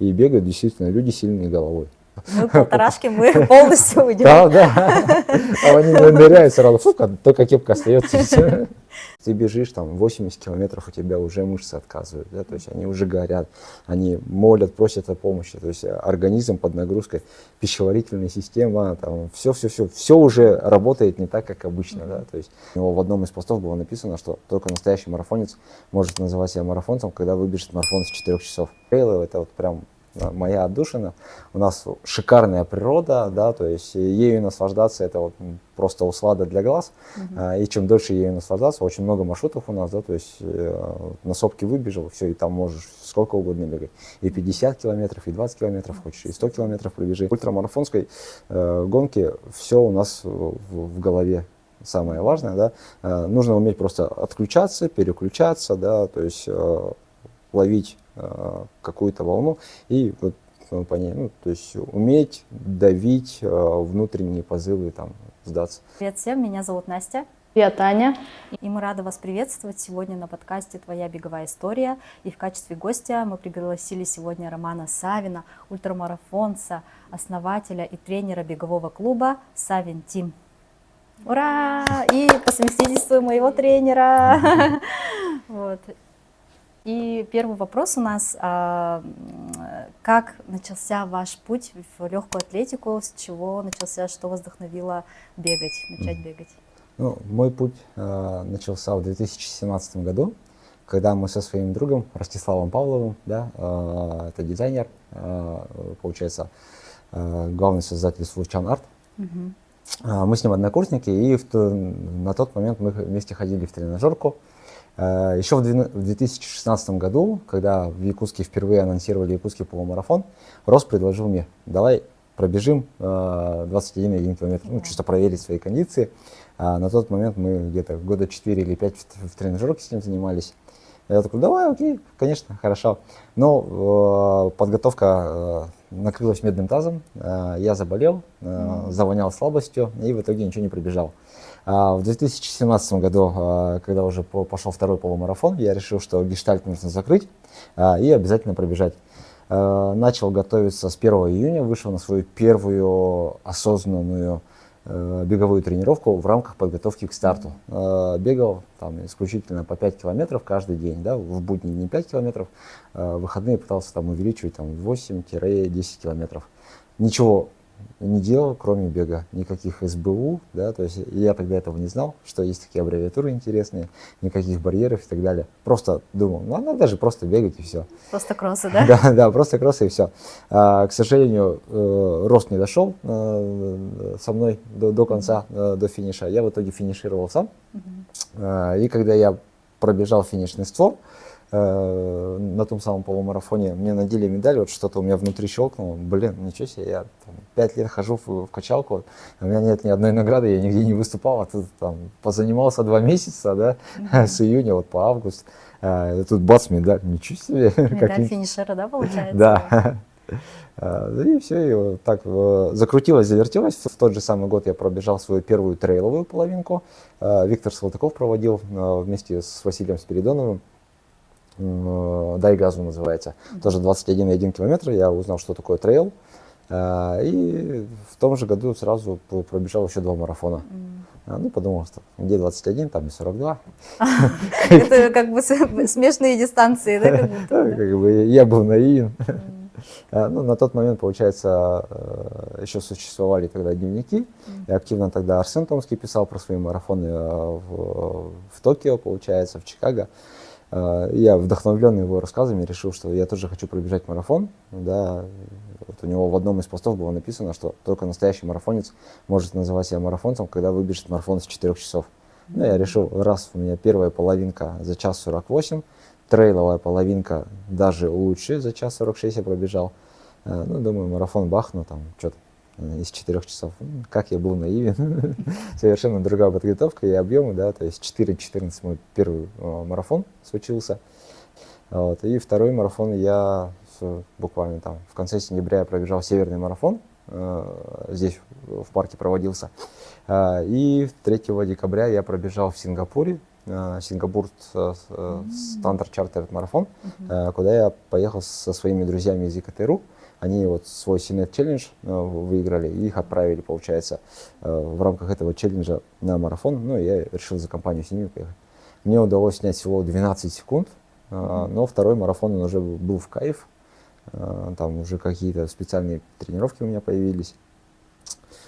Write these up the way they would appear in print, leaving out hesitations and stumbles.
и бегают действительно люди сильные головой. Мы полторашки, мы полностью уйдем. Да, да. А они ныряют сразу, только кепка остается. И всё. Ты бежишь, там 80 километров, у тебя уже мышцы отказывают, да, то есть они уже горят, они молят, просят о помощи, то есть организм под нагрузкой, пищеварительная система, там все уже работает не так, как обычно, да, то есть у него в одном из постов было написано, что только настоящий марафонец может называть себя марафонцем, когда выбежит марафон с 4 часов. Трейлы — это вот прям моя отдушина. У нас шикарная природа, да, то есть ею наслаждаться — это вот просто услада для глаз. И чем дольше ею наслаждаться, очень много маршрутов у нас, да, то есть на сопки выбежал, все, и там можешь сколько угодно бегать. И 50 километров, и 20 километров хочешь, и 100 километров пробежи. В ультрамарафонской гонке все у нас в голове. Самое важное, да, нужно уметь просто отключаться, переключаться, да, то есть ловить какую-то волну и вот по ней, ну, то есть уметь давить внутренние позывы, там, сдаться. Привет всем, меня зовут Настя. Привет, Аня. И мы рады вас приветствовать сегодня на подкасте «Твоя беговая история». И в качестве гостя мы пригласили сегодня Романа Савина, ультрамарафонца, основателя и тренера бегового клуба «Савин Тим». Ура! И по совместительству моего тренера. Вот. И первый вопрос у нас: как начался ваш путь в легкую атлетику, с чего начался, что вас вдохновило начать бегать? Ну, мой путь начался в 2017 году, когда мы со своим другом Ростиславом Павловым, да, это дизайнер, получается, главный создатель Случан Арт. Мы с ним однокурсники, и на тот момент мы вместе ходили в тренажерку. Еще в 2016 году, когда в Якутске впервые анонсировали якутский полумарафон, Рос предложил мне: давай пробежим 21,1 километр, ну, чисто проверить свои кондиции. На тот момент мы где-то года 4 или 5 в тренажерке с ним занимались. Я такой: давай, окей, конечно, хорошо. Но подготовка накрылась медным тазом, я заболел, завонял слабостью и в итоге ничего не пробежал. В 2017 году, когда уже пошел второй полумарафон, я решил, что гештальт нужно закрыть и обязательно пробежать. Начал готовиться с 1 июня, вышел на свою первую осознанную беговую тренировку в рамках подготовки к старту. Бегал там исключительно по 5 километров каждый день, да, в будние дни 5 километров, в выходные пытался там увеличивать там 8-10 километров. Ничего не делал, кроме бега, никаких СБУ, да, то есть я тогда этого не знал, что есть такие аббревиатуры интересные, никаких барьеров и так далее. Просто думал, ну, надо же просто бегать и все. Просто кроссы, да? Да, просто кроссы и все. К сожалению, рост не дошел со мной до конца, до финиша. Я в итоге финишировал сам. И когда я пробежал финишный створ, на том самом полумарафоне мне надели медаль, вот что-то у меня внутри щелкнуло. Блин, ничего себе, я там 5 лет хожу в качалку, у меня нет ни одной награды, я нигде не выступал, а тут там позанимался 2 месяца, да, с июня вот по август, тут бац, медаль, ничего себе. Медаль финишера, да, получается? Да. И все, и вот так закрутилось, завертелось. В тот же самый год я пробежал свою первую трейловую половинку. Виктор Салтыков проводил вместе с Василием Спиридоновым. «Дай газу» называется. Тоже 21,1 километр. Я узнал, что такое трейл. И в том же году сразу пробежал еще 2 марафона. Ну, подумал, что где 21, там и 42. Это как бы смешные дистанции, да? Как бы я был наивен. Ну, на тот момент, получается, еще существовали тогда дневники. Я активно тогда Арсен Томский писал про свои марафоны в Токио, получается, в Чикаго. Я, вдохновленный его рассказами, решил, что я тоже хочу пробежать марафон. Да. Вот у него в одном из постов было написано, что только настоящий марафонец может называть себя марафонцем, когда выбежит марафон с 4 часов. Ну, я решил, раз у меня первая половинка за час 48, трейловая половинка даже лучше, за час 46 я пробежал. Ну, думаю, марафон бахну, там, что-то из 4 часов. Как я был наивен. Совершенно другая подготовка и объемы, да, то есть 4:14 мой первый марафон случился. Вот. И второй марафон я буквально там в конце сентября я пробежал северный марафон, здесь в парке проводился. И 3 декабря я пробежал в Сингапуре Сингапур Стандарт Чартер марафон, куда я поехал со своими друзьями из ЕКТРУ. Они вот свой Синет челлендж выиграли, и их отправили, получается, в рамках этого челленджа на марафон. Ну, и я решил за компанию с ними поехать. Мне удалось снять всего 12 секунд, но второй марафон он уже был в кайф. Там уже какие-то специальные тренировки у меня появились.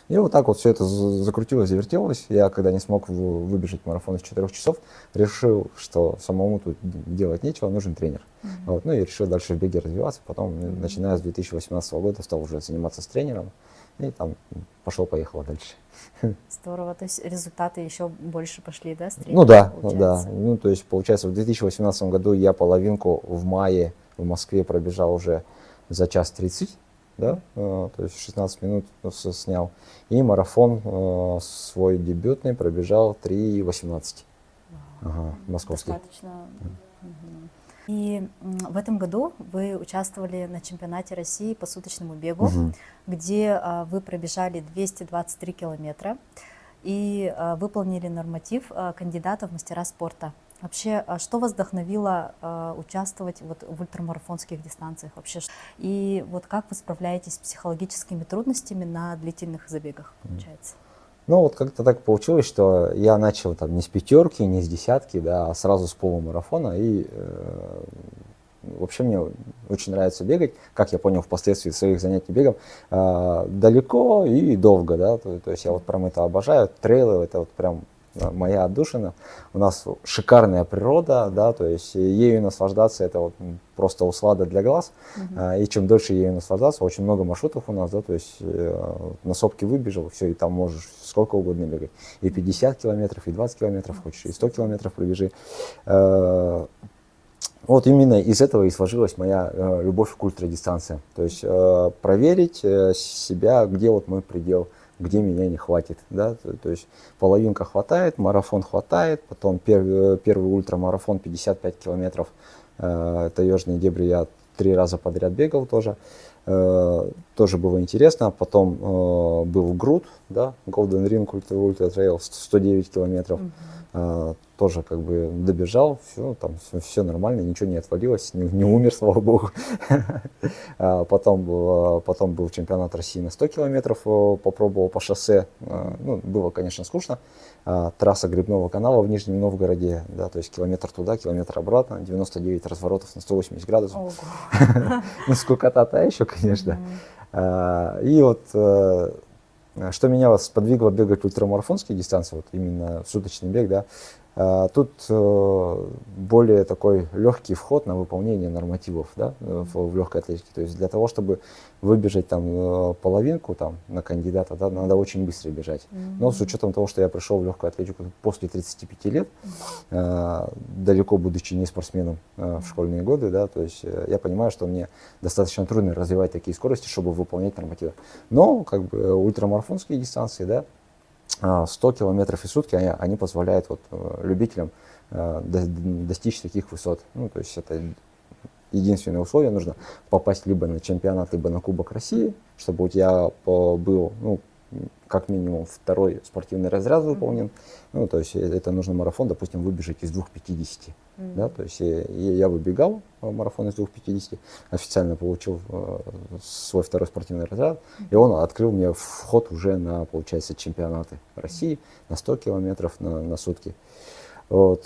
И вот так вот все это закрутилось, завертелось. Я, когда не смог выбежать марафон из 4 часов, решил, что самому тут делать нечего, нужен тренер. Вот, ну и решил дальше в беге развиваться. Потом, начиная с 2018 года, стал уже заниматься с тренером. И там пошел-поехал дальше. Здорово, то есть результаты еще больше пошли, да, с тренером, Ну да, получается? да. Ну то есть получается в 2018 году я половинку в мае в Москве пробежал уже за час 30. Да, то есть 16 минут снял. И марафон свой дебютный пробежал 3:18. Ага, московский. Достаточно. И в этом году вы участвовали на чемпионате России по суточному бегу, где вы пробежали 223 километра и выполнили норматив кандидата в мастера спорта. Вообще, что вас вдохновило участвовать вот в ультрамарафонских дистанциях вообще? И вот как вы справляетесь с психологическими трудностями на длительных забегах, получается? Ну вот как-то так получилось, что я начал там не с пятерки, не с десятки, да, а сразу с полумарафона. И вообще мне очень нравится бегать, как я понял впоследствии своих занятий бегом, далеко и долго, да, то есть я вот прям это обожаю. Трейлы это вот прям моя отдушина. У нас шикарная природа, да, то есть ею наслаждаться это вот просто услада для глаз. И чем дольше ею наслаждаться, очень много маршрутов у нас, да, то есть на сопке выбежал, все, и там можешь сколько угодно бегать. И 50 километров, и 20 километров хочешь, и 100 километров пробежи. Вот именно из этого и сложилась моя любовь к ультрадистанциям. То есть проверить себя, где вот мой предел, где меня не хватит, да, то есть половинка хватает, марафон хватает, потом первый ультрамарафон 55 километров, таежные дебри я 3 раза подряд бегал тоже, тоже было интересно, потом был Груд, да, Golden Ring Ultra Trail 109 километров, тоже как бы добежал, все, там все нормально, ничего не отвалилось, не умер, слава богу. Потом был чемпионат России на 100 километров, попробовал по шоссе, ну, было, конечно, скучно. Трасса Грибного канала в Нижнем Новгороде, да, то есть километр туда, километр обратно, 99 разворотов на 180 градусов. Ну, скукота та еще, конечно. И вот что меня сподвигло бегать ультрамарафонские дистанции, вот именно суточный бег, да, тут более такой легкий вход на выполнение нормативов, да, в легкой атлетике. То есть для того, чтобы выбежать там половинку там, на кандидата, да, надо очень быстро бежать. Но с учетом того, что я пришел в легкую атлетику после 35 лет, далеко будучи не спортсменом в школьные годы, да, то есть я понимаю, что мне достаточно трудно развивать такие скорости, чтобы выполнять нормативы. Но как бы ультрамарафонские дистанции, да, 100 километров в сутки, они позволяют вот, любителям достичь таких высот. Ну, то есть это единственное условие, нужно попасть либо на чемпионат, либо на Кубок России, чтобы у тебя был, ну, как минимум второй спортивный разряд выполнен. Ну, то есть это нужно марафон, допустим, выбежать из 2:50. Да, то есть я выбегал марафон из 2:50, официально получил свой второй спортивный разряд, и он открыл мне вход уже на, получается, чемпионаты России на 100 километров на сутки. Вот,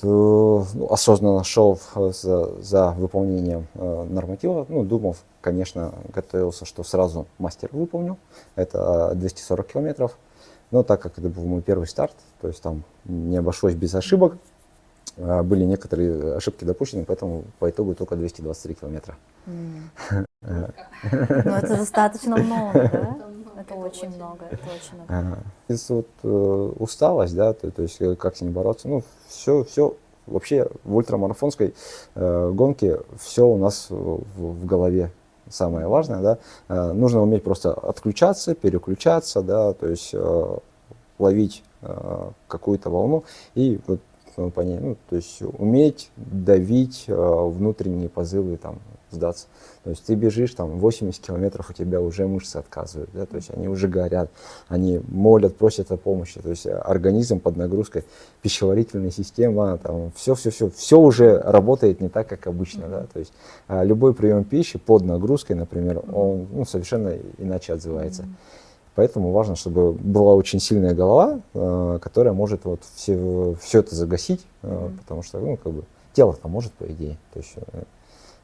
осознанно шел за выполнением норматива. Ну, думал, конечно, готовился, что сразу мастер выполню. Это 240 километров. Но так как это был мой первый старт, то есть там не обошлось без ошибок, были некоторые ошибки допущены, поэтому по итогу только 223 километра. Ну, это достаточно много, да? Это очень много, это очень много. Вот усталость, да, то есть как с ней бороться, ну, все, вообще в ультрамарафонской гонке все у нас в голове. Самое важное, да, нужно уметь просто отключаться, переключаться, да, то есть ловить какую-то волну и вот, по ней, ну, то есть уметь давить внутренние позывы там сдаться. То есть ты бежишь, там 80 километров, у тебя уже мышцы отказывают, да, то есть они уже горят, они молят, просят о помощи, то есть организм под нагрузкой, пищеварительная система, там все уже работает не так, как обычно, да, то есть любой прием пищи под нагрузкой, например, он совершенно иначе отзывается. Поэтому важно, чтобы была очень сильная голова, которая может вот все это загасить, потому что, тело-то может, по идее. То есть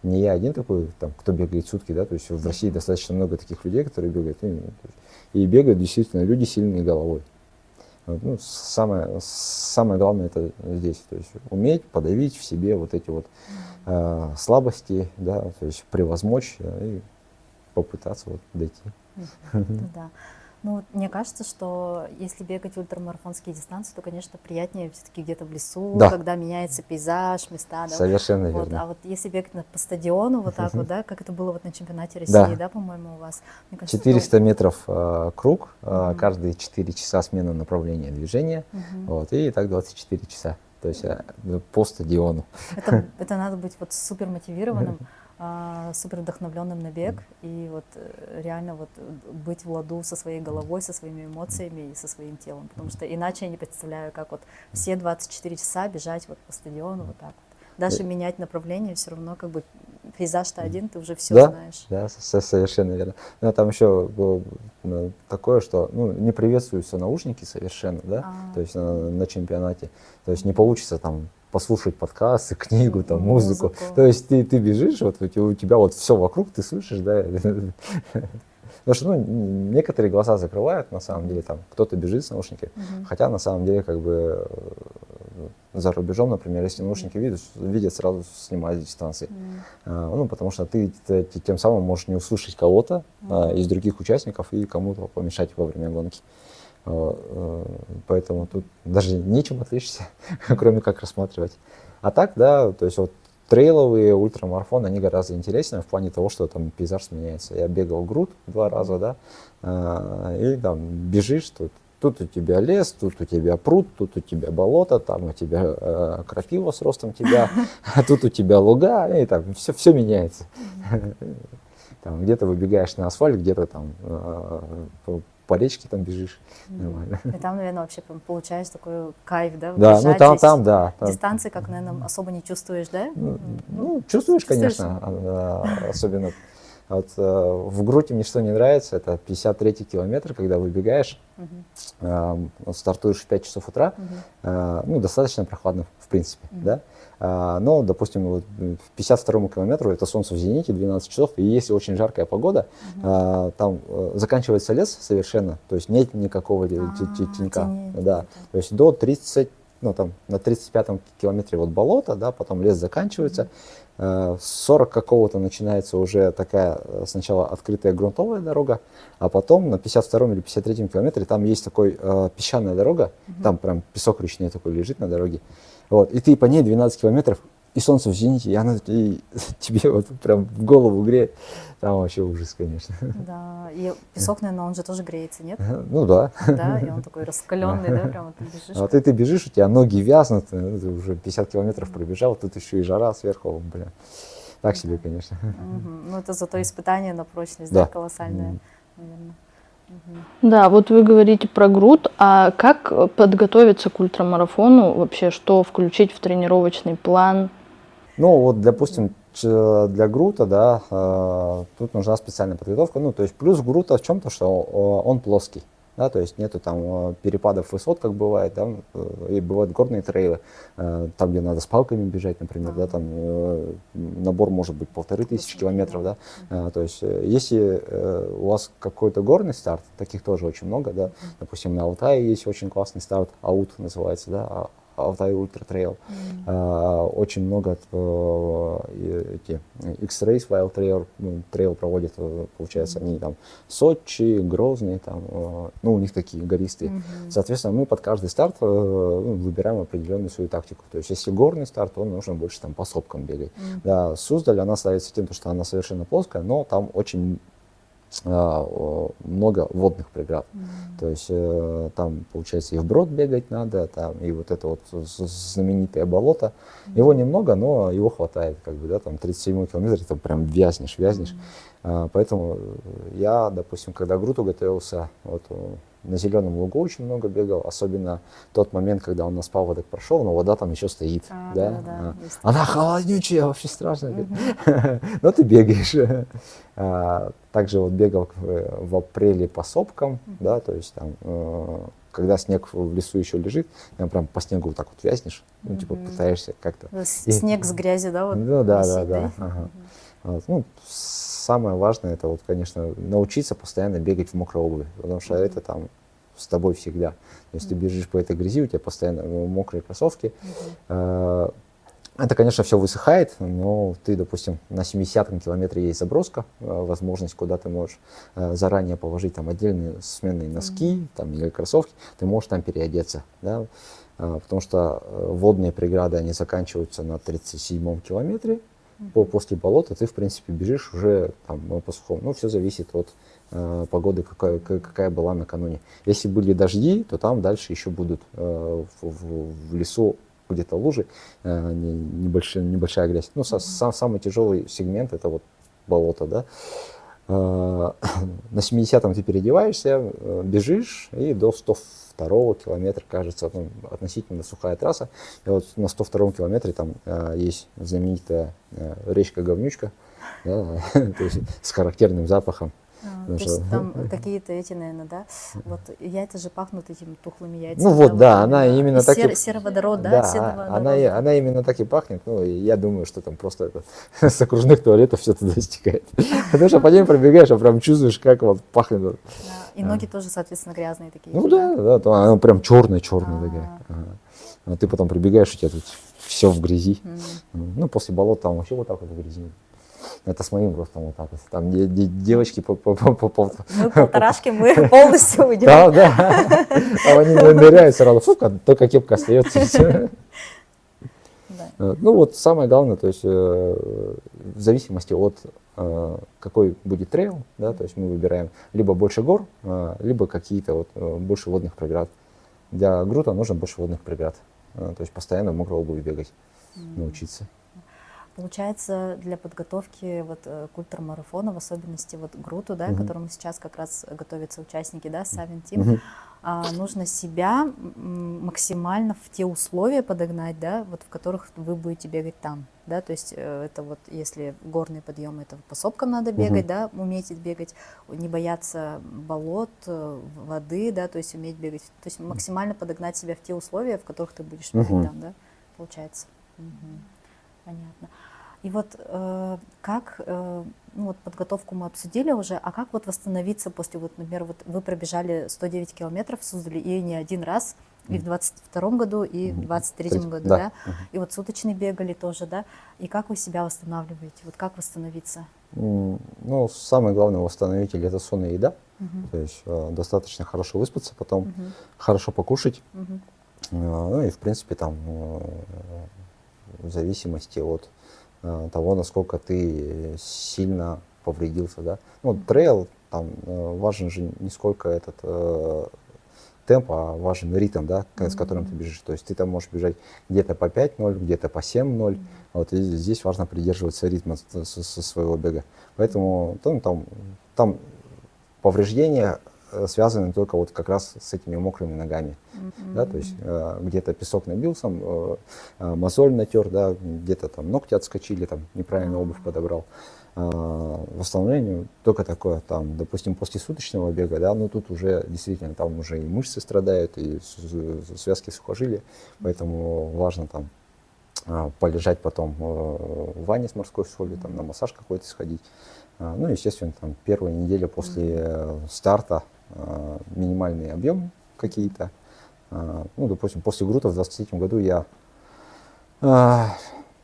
не я один такой, там, кто бегает сутки, да, то есть в России достаточно много таких людей, которые бегают, и бегают действительно люди сильные головой. Вот, самое главное это здесь, то есть уметь подавить в себе вот эти вот слабости, да, то есть превозмочь и попытаться вот дойти. Да. Ну, вот мне кажется, что если бегать ультрамарафонские дистанции, то, конечно, приятнее все-таки где-то в лесу, Да. когда меняется пейзаж, места. Да? Совершенно Вот. верно. А вот если бегать по стадиону, вот так вот, да, как это было вот на чемпионате России, да, по-моему, у вас. Мне кажется, 400 метров круг, каждые 4 часа смена направления движения, вот, и так 24 часа, то есть по стадиону. Это надо быть вот супер мотивированным, супер вдохновленным на бег и вот реально вот быть в ладу со своей головой, со своими эмоциями и со своим телом, потому что иначе я не представляю, как вот все 24 часа бежать вот по стадиону вот так вот. Даже менять направление, все равно как бы пейзаж-то один, ты уже все знаешь. Да, совершенно верно. Но там еще было такое, что не приветствуются наушники совершенно, да, то есть на чемпионате. То есть не получится там послушать подкасты, книгу, там, музыку. То есть ты бежишь, вот у тебя вот все вокруг, ты слышишь, да. Потому что некоторые глаза закрывают, на самом деле, там кто-то бежит с наушниками, хотя на самом деле как бы за рубежом, например, если наушники видят, сразу снимают дистанции. Потому что ты тем самым можешь не услышать кого-то из других участников и кому-то помешать во время гонки. Поэтому тут даже нечем отвлечься, кроме как рассматривать. А так, да, то есть вот трейловые ультрамарафоны, они гораздо интереснее в плане того, что там пейзаж меняется. Я бегал груд 2 раза, да, и там бежишь, тут у тебя лес, тут у тебя пруд, тут у тебя болото, там у тебя крапива с ростом тебя, а тут у тебя луга, и там все меняется. Там где-то выбегаешь на асфальт, где-то там по речке там бежишь. Нормально. И там, наверное, вообще прям получаешь такой кайф, да? Да, бежать там, здесь. да. Дистанции, как, наверное, особо не чувствуешь, да? Чувствуешь, конечно, особенно. Вот, в Груте мне что не нравится, это 53-й километр, когда выбегаешь, стартуешь в 5 часов утра, достаточно прохладно, в принципе, да. Но, допустим, вот в 52-му километру это солнце в зените, 12 часов, и если очень жаркая погода, там заканчивается лес совершенно, то есть нет никакого тенька, да, то есть до 30, там на 35-м километре вот болото, да, потом лес заканчивается, 40 какого-то начинается уже такая сначала открытая грунтовая дорога, а потом на 52-м или 53-м километре там есть такой песчаная дорога, там прям песок речной такой лежит на дороге, вот, и ты по ней 12 километров, и солнце в зените, и оно тебе вот прям в голову греет, там вообще ужас, конечно. Да, и песок, наверное, он же тоже греется, нет? Ну да. Да, и он такой раскаленный, да, прям ты бежишь. А ты бежишь, у тебя ноги вязнут, ты уже 50 километров пробежал, тут еще и жара сверху, бля. Так себе, конечно. Ну это зато испытание на прочность, да, колоссальное, наверное. Да, вот вы говорите про груд, а как подготовиться к ультрамарафону, вообще что включить в тренировочный план? Ну вот, допустим, для грута, да, тут нужна специальная подготовка, то есть плюс грута в чем-то, что он плоский. Да, то есть нету там перепадов высот, как бывает, да, и бывают горные трейлы, там, где надо с палками бежать, например, да, там набор может быть 1500 километров, да, то есть если у вас какой-то горный старт, таких тоже очень много, да, допустим, на Алтае есть очень классный старт, АУТ называется, да, Алтай Ультра Трейл. Очень много X-Race Wild Trail, трейл проводят, получается, они там Сочи, Грозный, там, у них такие гористые. Соответственно, мы под каждый старт выбираем определенную свою тактику. То есть, если горный старт, то нужно больше там по сопкам бегать. Да, Суздаль, она славится тем, что она совершенно плоская, но там очень много водных преград. То есть там, получается, и вброд бегать надо, там, и вот это вот знаменитое болото. Его немного, но его хватает, как бы, да, там 37 километр, там прям вязнешь. Поэтому я, допустим, когда к Груту готовился, вот, на Зеленом лугу очень много бегал, особенно тот момент, когда у нас паводок прошел, но вода там еще стоит. Она холоднючая, вообще страшно. Но ты бегаешь. Также вот бегал в апреле по сопкам, да, то есть там, когда снег в лесу еще лежит, прям по снегу вот так вот вязнешь, ну, типа пытаешься как-то. Снег с грязью, да? Вот ну, да. Ага. Вот. Ну, самое важное, это вот, конечно, научиться постоянно бегать в мокрой обуви, потому что это там с тобой всегда. То есть ты бежишь по этой грязи, у тебя постоянно мокрые кроссовки. Это, конечно, все высыхает, но ты, допустим, на 70-м километре есть заброска, возможность, куда ты можешь заранее положить там отдельные сменные носки там, или кроссовки, ты можешь там переодеться, да? Потому что водные преграды, они заканчиваются на 37-м километре. После болота ты, в принципе, бежишь уже там, по сухому. Ну, все зависит от погоды, какая была накануне. Если были дожди, то там дальше еще будут в лесу где-то лужи, небольшая грязь. Ну, самый тяжелый сегмент — это вот болото, да. На 70-м ты переодеваешься, бежишь, и до 102-го километра, кажется, ну, относительно сухая трасса. И вот на 102-м километре там есть знаменитая речка Говнючка, да, то есть с характерным запахом. То есть там какие-то эти, наверное, да? Вот яйца же пахнут этими тухлыми яйцами. Ну вот, да, она именно так и... Сероводород, да? Да, она именно так и пахнет. Ну, и я думаю, что там просто с окружных туалетов все туда стекает. Потому что по ней пробегаешь, а прям чувствуешь, как вот пахнет. И ноги тоже, соответственно, грязные такие. Ну да, она прям черная такая. А ты потом прибегаешь, у тебя тут все в грязи. Ну, после болота там вообще вот так вот в грязи. Это с моим ростом вот так вот. Там девочки Мы полторашки, мы полностью уйдем. Да. Там они ныряют сразу, только кепка остается. Ну вот самое главное, то есть в зависимости от какой будет трейл, да, то есть мы выбираем либо больше гор, либо какие-то вот больше водных преград. Для Грута нужно больше водных преград, то есть постоянно в мокрой обуви бегать, научиться. Получается, для подготовки вот к ультрамарафону, в особенности вот Груту, да, к которому сейчас как раз готовятся участники, да, Савин Тим, нужно себя максимально в те условия подогнать, да, вот в которых вы будете бегать там, да, то есть это вот если горные подъемы, это по сопкам надо бегать, да, уметь бегать, не бояться болот, воды, да, то есть уметь бегать, то есть максимально подогнать себя в те условия, в которых ты будешь бегать там, да, получается. Понятно. И вот как, ну вот подготовку мы обсудили уже, а как вот восстановиться после, вот, например, вот вы пробежали 109 километров в Суздале и не один раз, и в 22-м году, и в 23-м году, да? И вот суточный бегали тоже, да? И как вы себя восстанавливаете? Вот как восстановиться? Ну, самое главное восстановитель — это сон и еда. То есть достаточно хорошо выспаться, потом хорошо покушать. Ну и, в принципе, там в зависимости от того, насколько ты сильно повредился, да. Ну, трейл, там важен же не сколько этот темп, а важен ритм, да, с которым ты бежишь. То есть ты там можешь бежать где-то по 5:0, где-то по 7:0. Вот, и здесь важно придерживаться ритма со своего бега. Поэтому там повреждения связаны только вот как раз с этими мокрыми ногами, да, то есть где-то песок набился, мозоль натер, да, где-то там ногти отскочили, там неправильно обувь подобрал. Восстановление только такое, там, допустим, после суточного бега, да, ну тут уже действительно там уже и мышцы страдают, и связки сухожилия, поэтому важно там полежать потом в ванне с морской солью, там на массаж какой-то сходить. Ну, естественно, там первая неделя после старта минимальный объем какие-то. Ну, допустим, после Грута в 23-м году я на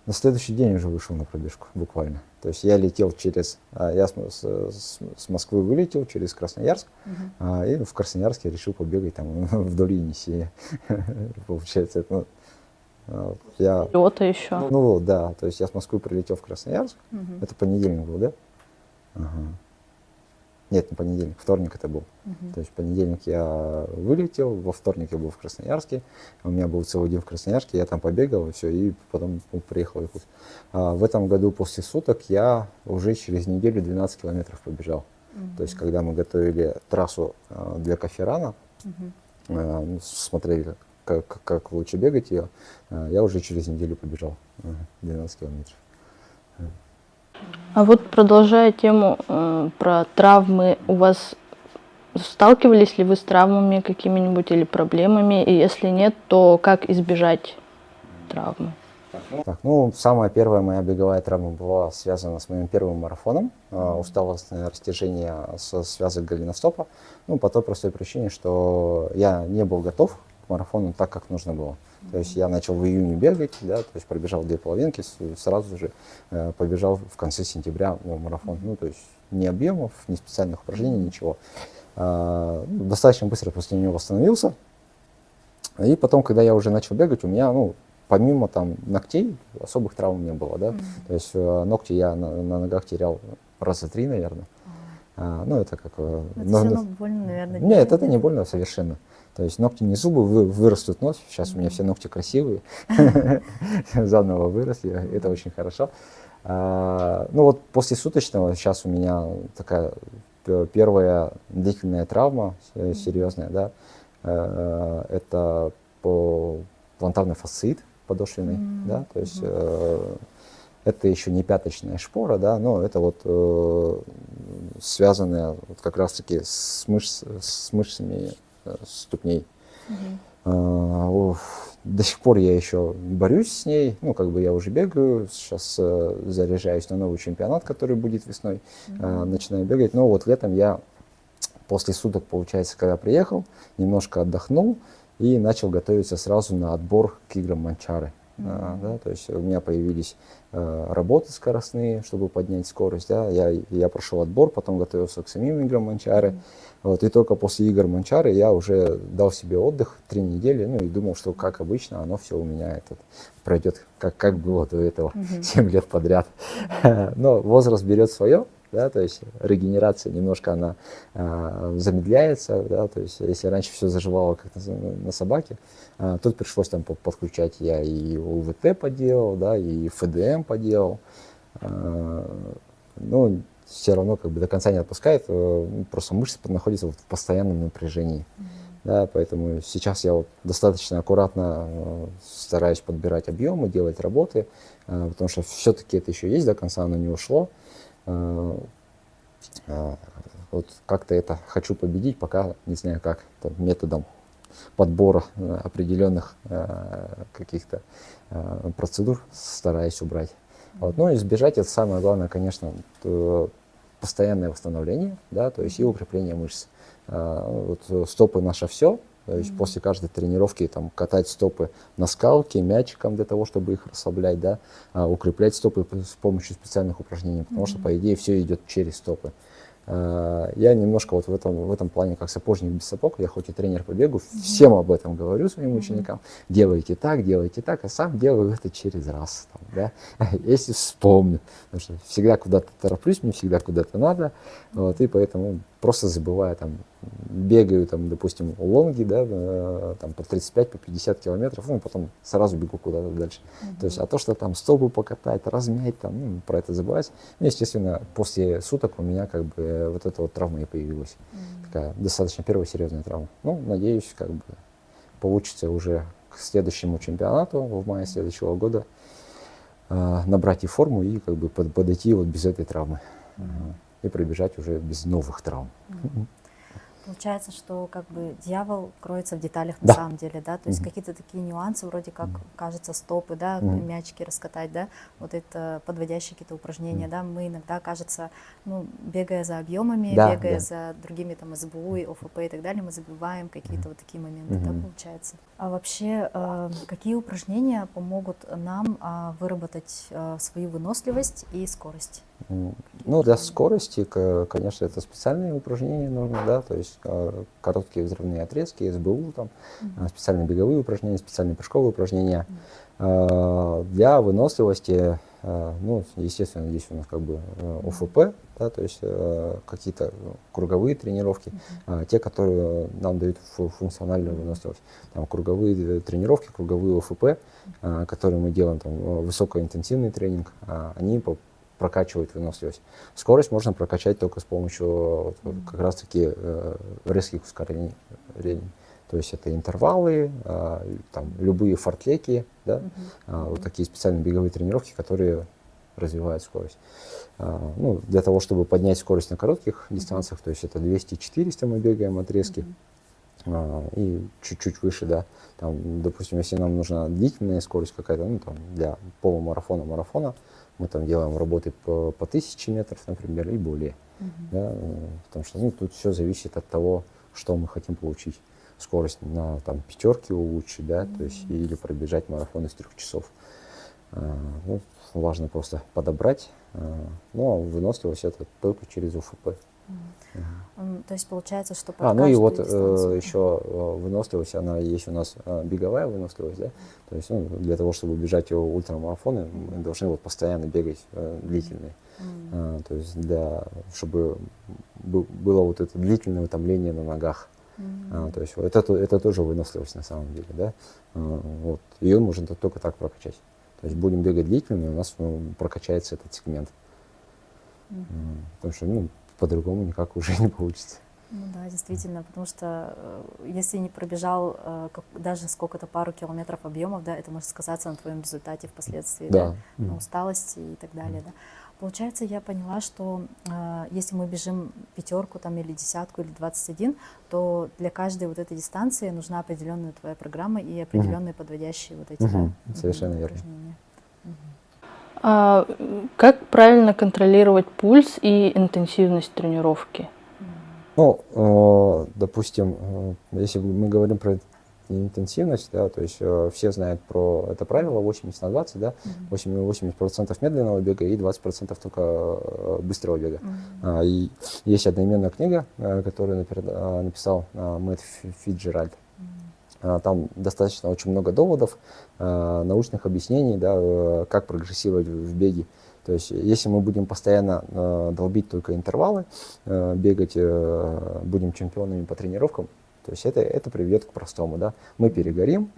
следующий день уже вышел на пробежку, буквально. То есть я летел я с Москвы вылетел через Красноярск, и в Красноярске решил побегать там вдоль Енисея. Получается, это, Лёта еще. Ну, да, то есть я с Москвы прилетел в Красноярск, это понедельник был, да? Нет, не понедельник, вторник это был. То есть в понедельник я вылетел, во вторник я был в Красноярске, у меня был целый день в Красноярске, я там побегал и все, и потом приехал в Якутск. В этом году после суток я уже через неделю 12 километров побежал. То есть когда мы готовили трассу для Каферана, смотрели, как лучше бегать ее, я уже через неделю побежал 12 километров. А вот продолжая тему про травмы, у вас сталкивались ли вы с травмами какими-нибудь или проблемами? И если нет, то как избежать травмы? Так, ну, самая первая моя беговая травма была связана с моим первым марафоном. Усталостное растяжение связок голеностопа. Ну, по той простой причине, что я не был готов к марафону так, как нужно было. То есть я начал в июне бегать, да, то есть пробежал 2 половинки, сразу же побежал в конце сентября марафон. Ну, то есть ни объемов, ни специальных упражнений, ничего. Достаточно быстро после него восстановился. И потом, когда я уже начал бегать, у меня, ну, помимо там ногтей, особых травм не было, да. То есть ногти я на ногах терял раза 3, наверное. Ну, это как... Это все равно больно, наверное. Нет, это не больно совершенно. То есть ногти не зубы, вырастут нос. Сейчас у меня все ногти красивые, заново выросли, это очень хорошо. Ну вот после суточного сейчас у меня такая первая длительная травма, серьезная, да. Это плантарный фасциит подошвенный, да, то есть это еще не пяточная шпора, да, но это вот связанная вот как раз-таки с мышцами ступней. До сих пор я еще борюсь с ней, ну, как бы я уже бегаю, сейчас заряжаюсь на новый чемпионат, который будет весной, начинаю бегать, но вот летом я после суток, получается, когда приехал, немножко отдохнул и начал готовиться сразу на отбор к играм Манчары. Да, то есть у меня появились работы скоростные, чтобы поднять скорость, да, я прошел отбор, потом готовился к самим играм Манчары, вот, и только после игр Манчары я уже дал себе отдых 3 недели, ну и думал, что как обычно оно все у меня пройдет как было до этого 7 лет подряд. Но возраст берет свое, да, то есть регенерация немножко она замедляется, да, то есть если раньше все заживало как на собаке, тут пришлось там подключать, я и УВТ поделал, да, и ФДМ поделал, но все равно как бы до конца не отпускает, просто мышцы находятся в постоянном напряжении. Да, поэтому сейчас я вот достаточно аккуратно стараюсь подбирать объемы, делать работы, потому что все-таки это еще есть, до конца оно не ушло. Вот как-то это хочу победить, пока не знаю как, методом подбора определенных каких-то процедур стараюсь убрать. Вот. Ну, избежать это самое главное, конечно, постоянное восстановление, да, то есть и укрепление мышц. Вот стопы наше все, то есть после каждой тренировки там катать стопы на скалке, мячиком для того, чтобы их расслаблять, да, укреплять стопы с помощью специальных упражнений, потому что по идее все идет через стопы. Я немножко вот в этом плане как сапожник без сапог, я хоть и тренер по бегу, всем об этом говорю своим ученикам, делайте так, а сам делаю это через раз, там, да, если вспомню, потому что всегда куда-то тороплюсь, мне всегда куда-то надо, вот, и поэтому просто забываю, там, бегаю, там, допустим, лонги, да, там, по 35, по 50 километров, ну, потом сразу бегу куда-то дальше. То есть, а то, что там стопы покатать, размять, там, ну, про это забывать. Ну, естественно, после суток у меня, как бы, вот эта вот травма и появилась. Такая достаточно первая серьезная травма. Ну, надеюсь, как бы, получится уже к следующему чемпионату в мае следующего года набрать и форму, и, как бы, подойти вот без этой травмы. И пробежать уже без новых травм. Получается, что как бы дьявол кроется в деталях на Да. самом деле, да, то есть какие-то такие нюансы, вроде как, кажется, стопы, да, мячики раскатать, да, вот это подводящие какие-то упражнения, да, мы иногда, кажется, ну, бегая за объемами, Да, бегая да. за другими там СБУ, и ОФП и так далее, мы забываем какие-то вот такие моменты, да, получается. А вообще, какие упражнения помогут нам выработать свою выносливость и скорость? Ну, для скорости, конечно, это специальные упражнения нужны, да, то есть короткие взрывные отрезки, СБУ, там, специальные беговые упражнения, специальные прыжковые упражнения. Для выносливости Ну, естественно, здесь у нас как бы ОФП, да, то есть какие-то круговые тренировки, те, которые нам дают функциональную выносливость. Там круговые тренировки, круговые ОФП, которые мы делаем, там, высокоинтенсивный тренинг, они прокачивают выносливость. Скорость можно прокачать только с помощью как раз-таки резких ускорений. То есть это интервалы, там, любые фортлеки, да, вот такие специальные беговые тренировки, которые развивают скорость. Ну, для того, чтобы поднять скорость на коротких дистанциях, то есть это 200-400 мы бегаем отрезки, и чуть-чуть выше, да. Там, допустим, если нам нужна длительная скорость какая-то, ну, там, для полумарафона, марафона, мы там делаем работы по 1000 метров, например, и более. Да, потому что, ну, тут все зависит от того, что мы хотим получить. Скорость на там, пятерке улучшить, да, то есть или пробежать марафон из 3 часов. Ну, важно просто подобрать. Ну, а выносливость это только через УФП. То есть получается, что под ну и каждую вот дистанцию. еще выносливость, она есть у нас беговая выносливость, да, то есть ну, для того, чтобы бежать ультрамарафоны, мы должны вот постоянно бегать длительные, то есть чтобы было вот это длительное утомление на ногах. То есть это тоже выносливость на самом деле, да. Вот. Ее можно только так прокачать. То есть будем бегать длительно, и у нас прокачается этот сегмент. Потому что ну, по-другому никак уже не получится. Ну да, действительно, потому что если не пробежал даже сколько-то пару километров объемов, да, это может сказаться на твоем результате впоследствии, да, на усталости и так далее, да. Получается, я поняла, что если мы бежим пятерку там, или десятку, или 21, то для каждой вот этой дистанции нужна определенная твоя программа и определенные подводящие вот эти Совершенно верно. упражнения. Как правильно контролировать пульс и интенсивность тренировки? Ну, допустим, если мы говорим про интенсивность, да, то есть все знают про это правило 80/20, да, 80% медленного бега и 20% только быстрого бега. И есть одноименная книга, которую написал Мэтт Фитджеральд. Там достаточно очень много доводов, научных объяснений, да, как прогрессировать в беге. То есть, если мы будем постоянно долбить только интервалы, бегать, будем чемпионами по тренировкам, то есть это приведет к простому, да. Мы перегорим,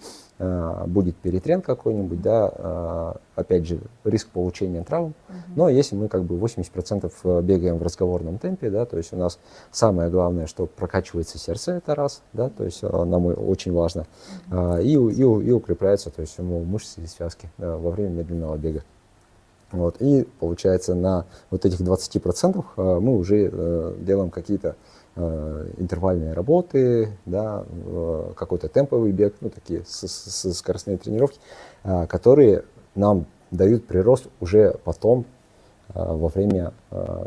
будет перетрен какой-нибудь, да, опять же, риск получения травм. Но если мы как бы 80% бегаем в разговорном темпе, да, то есть у нас самое главное, что прокачивается сердце, это раз, да, то есть нам очень важно, и укрепляются, то есть мышцы и связки во время медленного бега. Вот, и получается на вот этих 20% мы уже делаем какие-то интервальные работы, да, какой-то темповый бег, ну, такие скоростные тренировки, которые нам дают прирост уже потом во время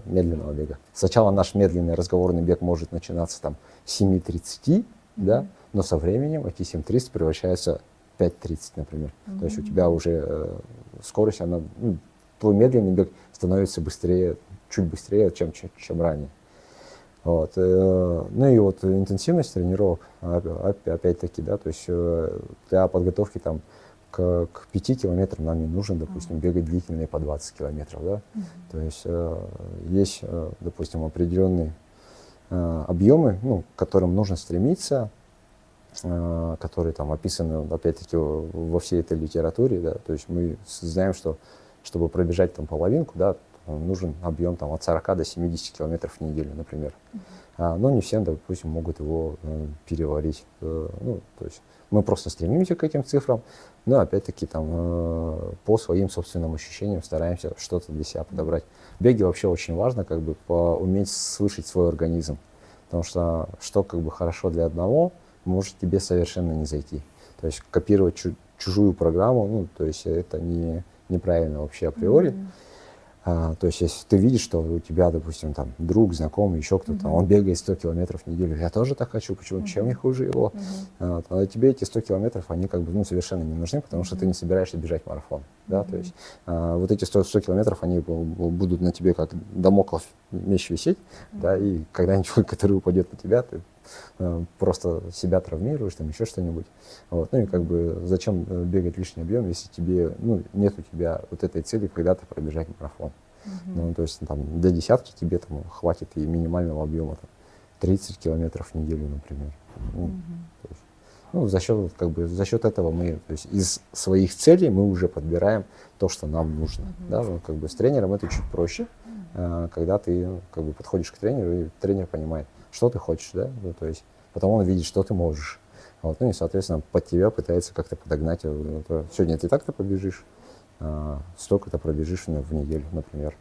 медленного бега. Сначала наш медленный разговорный бег может начинаться там с 7:30, да, но со временем эти 7:30 превращаются в 5:30, например. То есть у тебя уже скорость, она, ну, твой медленный бег становится быстрее, чуть быстрее, чем ранее. Вот. Ну и вот интенсивность тренировок, опять-таки, да, то есть для подготовки там к 5 километрам нам не нужно, допустим, бегать длительные по 20 километров, да. То есть есть, допустим, определенные объемы, ну, к которым нужно стремиться, которые там описаны, опять-таки, во всей этой литературе, да. То есть мы знаем, что чтобы пробежать там половинку, да, нужен объем там, от 40 до 70 километров в неделю, например. Но не все, допустим, могут его переварить. Ну, то есть мы просто стремимся к этим цифрам, но опять-таки там по своим собственным ощущениям стараемся что-то для себя подобрать. В беге вообще очень важно как бы уметь слышать свой организм, потому что как бы хорошо для одного, может тебе совершенно не зайти. То есть копировать чужую программу, ну, то есть это неправильно вообще априори. То есть, если ты видишь, что у тебя, допустим, там друг, знакомый, еще кто-то, он бегает 100 километров в неделю, я тоже так хочу, почему, чем я хуже его? А тебе эти 100 километров, они как бы, ну, совершенно не нужны, потому что ты не собираешься бежать марафон, да, то есть вот эти 100 километров, они будут на тебе как дамоклов меч висеть, да, и когда-нибудь, который упадет на тебя, ты просто себя травмируешь, там еще что-нибудь. Вот. Ну и как бы зачем бегать лишний объем, если тебе, ну, нет у тебя вот этой цели когда-то пробежать марафон. Ну, то есть там для десятки тебе там хватит и минимального объема там, 30 километров в неделю, например. Ну, то есть, ну, за счет этого мы, то есть из своих целей мы уже подбираем то, что нам нужно. Да? Ну, как бы с тренером это чуть проще, когда ты как бы подходишь к тренеру, и тренер понимает, что ты хочешь, да? Ну, то есть потом он видит, что ты можешь. Вот, ну и, соответственно, под тебя пытается как-то подогнать. Сегодня ты так-то побежишь, столько-то пробежишь в неделю, например.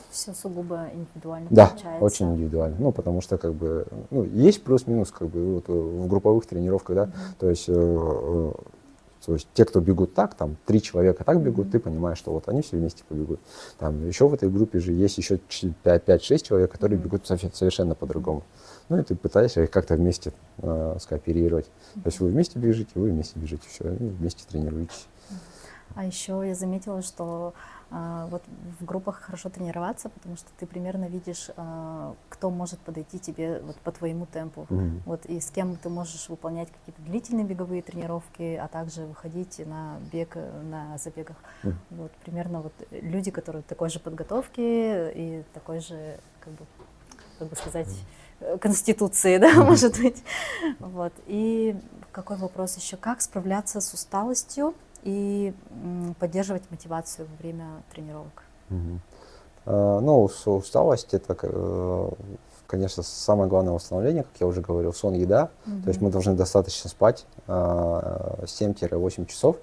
Все сугубо индивидуально Да, получается. очень индивидуально. Ну, потому что, как бы, ну, есть плюс-минус, как бы, вот, в групповых тренировках, да, то есть те, кто бегут так, там, 3 человека так бегут, ты понимаешь, что вот они все вместе побегут. Там еще в этой группе же есть еще 5-6 человек, которые бегут совершенно по-другому. Ну, и ты пытаешься их как-то вместе скооперировать. То есть вы вместе бежите, все, и вместе тренируетесь. А еще я заметила, что вот в группах хорошо тренироваться, потому что ты примерно видишь, кто может подойти тебе вот по твоему темпу, вот, и с кем ты можешь выполнять какие-то длительные беговые тренировки, а также выходить на бег, на забегах. Вот, примерно вот люди, которые такой же подготовки и такой же, как бы сказать, конституции, да, может быть. Вот. И какой вопрос еще? Как справляться с усталостью и поддерживать мотивацию во время тренировок? Ну, усталость — это, конечно, самое главное восстановление, как я уже говорил, сон, еда. То есть мы должны достаточно спать, 7-8 часов.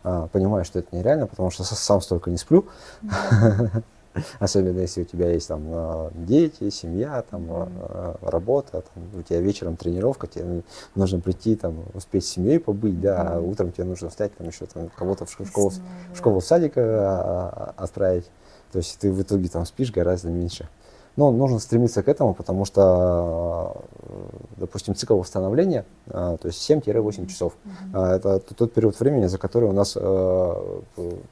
Понимаю, что это нереально, потому что сам столько не сплю. Особенно если у тебя есть там дети, семья, там, работа, там, у тебя вечером тренировка, тебе нужно прийти, там, успеть с семьей побыть, да, а утром тебе нужно встать, там, еще там, кого-то в школу, в садик отправить. То есть ты в итоге там спишь гораздо меньше. Но нужно стремиться к этому, потому что, допустим, цикл восстановления, то есть 7-8 часов, это тот период времени, за который у нас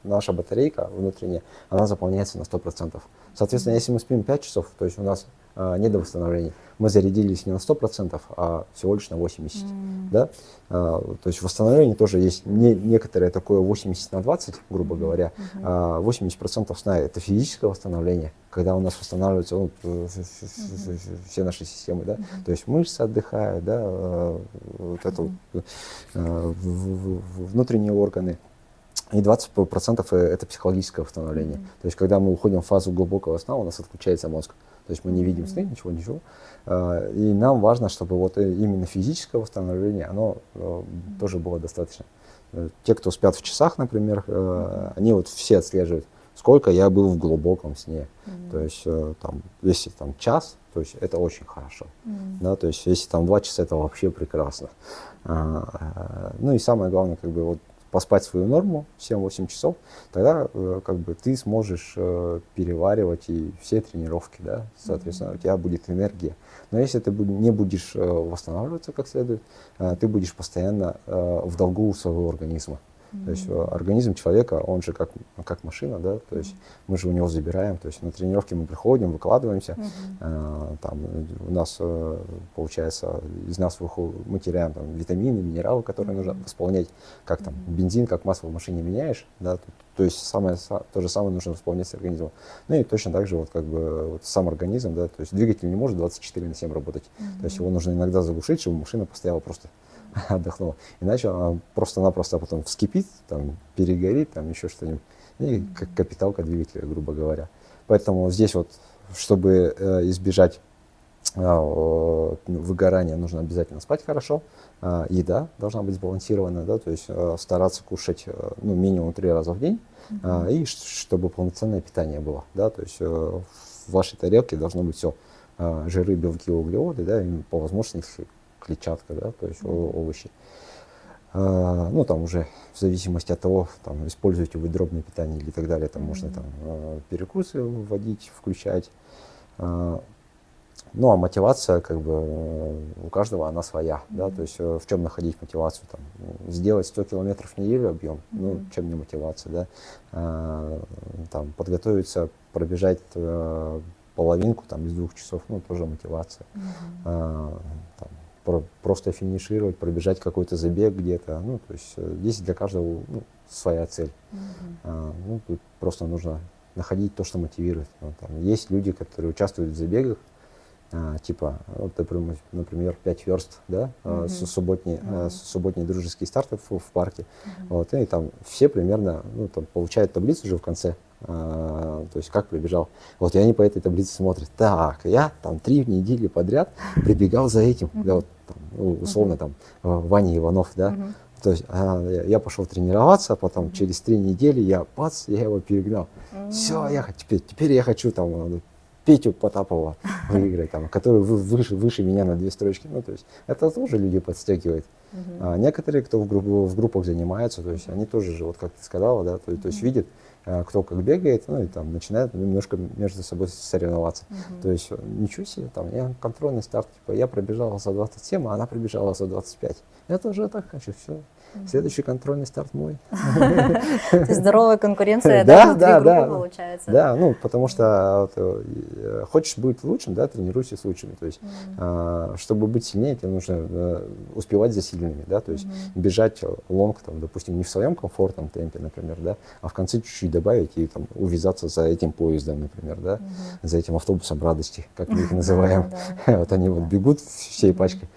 наша батарейка внутренняя, она заполняется на 100%. Соответственно, если мы спим 5 часов, то есть у нас недовосстановление, мы зарядились не на 100%, а всего лишь на 80%. Да? То есть восстановление тоже есть некоторое такое 80/20, грубо говоря. 80% сна — это физическое восстановление, когда у нас восстанавливаются все наши системы. Да? То есть мышцы отдыхают, да? Вот это, внутренние органы. И 20% это психологическое восстановление. То есть когда мы уходим в фазу глубокого сна, у нас отключается мозг. То есть мы не видим сны, ничего. И нам важно, чтобы вот именно физическое восстановление, оно тоже было достаточно. Те, кто спят в часах, например, они вот все отслеживают, сколько я был в глубоком сне. То есть там, если там час, то есть это очень хорошо. Да, то есть если там 2 часа, это вообще прекрасно. Ну и самое главное, как бы вот поспать свою норму 7-8 часов, тогда как бы ты сможешь переваривать и все тренировки, да, соответственно, у тебя будет энергия. Но если ты не будешь восстанавливаться как следует, ты будешь постоянно в долгу у своего организма. То есть организм человека, он же как машина, да, то есть мы же у него забираем, то есть на тренировки мы приходим, выкладываемся, там у нас получается, из нас мы теряем там витамины, минералы, которые нужно восполнять, как там бензин, как масло в машине меняешь, да, то есть то же самое нужно восполнять с организмом. Ну и точно так же вот как бы вот сам организм, да, то есть двигатель не может 24/7 работать, то есть его нужно иногда заглушить, чтобы машина постояла просто отдохнула. Иначе она просто-напросто потом вскипит, там, перегорит, там еще что-нибудь. И как капиталка двигателя, грубо говоря. Поэтому здесь вот, чтобы избежать выгорания, нужно обязательно спать хорошо. Еда должна быть сбалансирована, да, то есть стараться кушать минимум 3 раза в день, и чтобы полноценное питание было. Да, то есть в вашей тарелке должно быть все: жиры, белки, углеводы, да, и по возможности клетчатка, да, то есть овощи. Ну, там уже в зависимости от того, там, используете вы дробное питание или так далее, там можно там перекусы вводить, включать. Ну, а мотивация, как бы, у каждого она своя, да, то есть в чем находить мотивацию, там, сделать 100 километров в неделю объем, ну, чем не мотивация, да, там, подготовиться, пробежать половинку там, из 2 часов, ну, тоже мотивация. Там, просто финишировать, пробежать какой-то забег где-то. Ну, то есть здесь для каждого ну, своя цель. Ну, тут просто нужно находить то, что мотивирует. Ну, там, есть люди, которые участвуют в забегах, типа, вот, например, 5 верст, да, субботние дружеские старты в парке. Вот, и там все примерно ну, там, получают таблицу уже в конце, то есть как пробежал. Вот, и они по этой таблице смотрят. Так, я там 3 недели подряд прибегал за этим. Да, вот, там, ну, условно, там, Ваня Иванов, да. То есть я пошел тренироваться, а потом через 3 недели я его перегнал. Все, теперь я хочу там Петю Потапова выиграть, там, который выше меня на 2 строчки. Ну, то есть это тоже люди подстегивают. А некоторые, кто в группах занимаются, то есть они тоже же, вот как ты сказала, да, то есть видят, кто как бегает, ну и там начинают немножко между собой соревноваться. То есть ничего себе, там, я контрольный старт, типа, я пробежала за 27, а она пробежала за 25. Я тоже так хочу, все. Следующий контрольный старт мой. То есть здоровая конкуренция, да, внутри группы получается. Да, ну, потому что хочешь быть лучшим, да, тренируйся с лучшими. То есть, чтобы быть сильнее, тебе нужно успевать за сильными, да, то есть бежать лонг, там, допустим, не в своем комфортном темпе, например, да, а в конце чуть-чуть добавить и там увязаться за этим поездом, например, да, за этим автобусом радости, как мы их называем. Вот они вот бегут всей пачкой.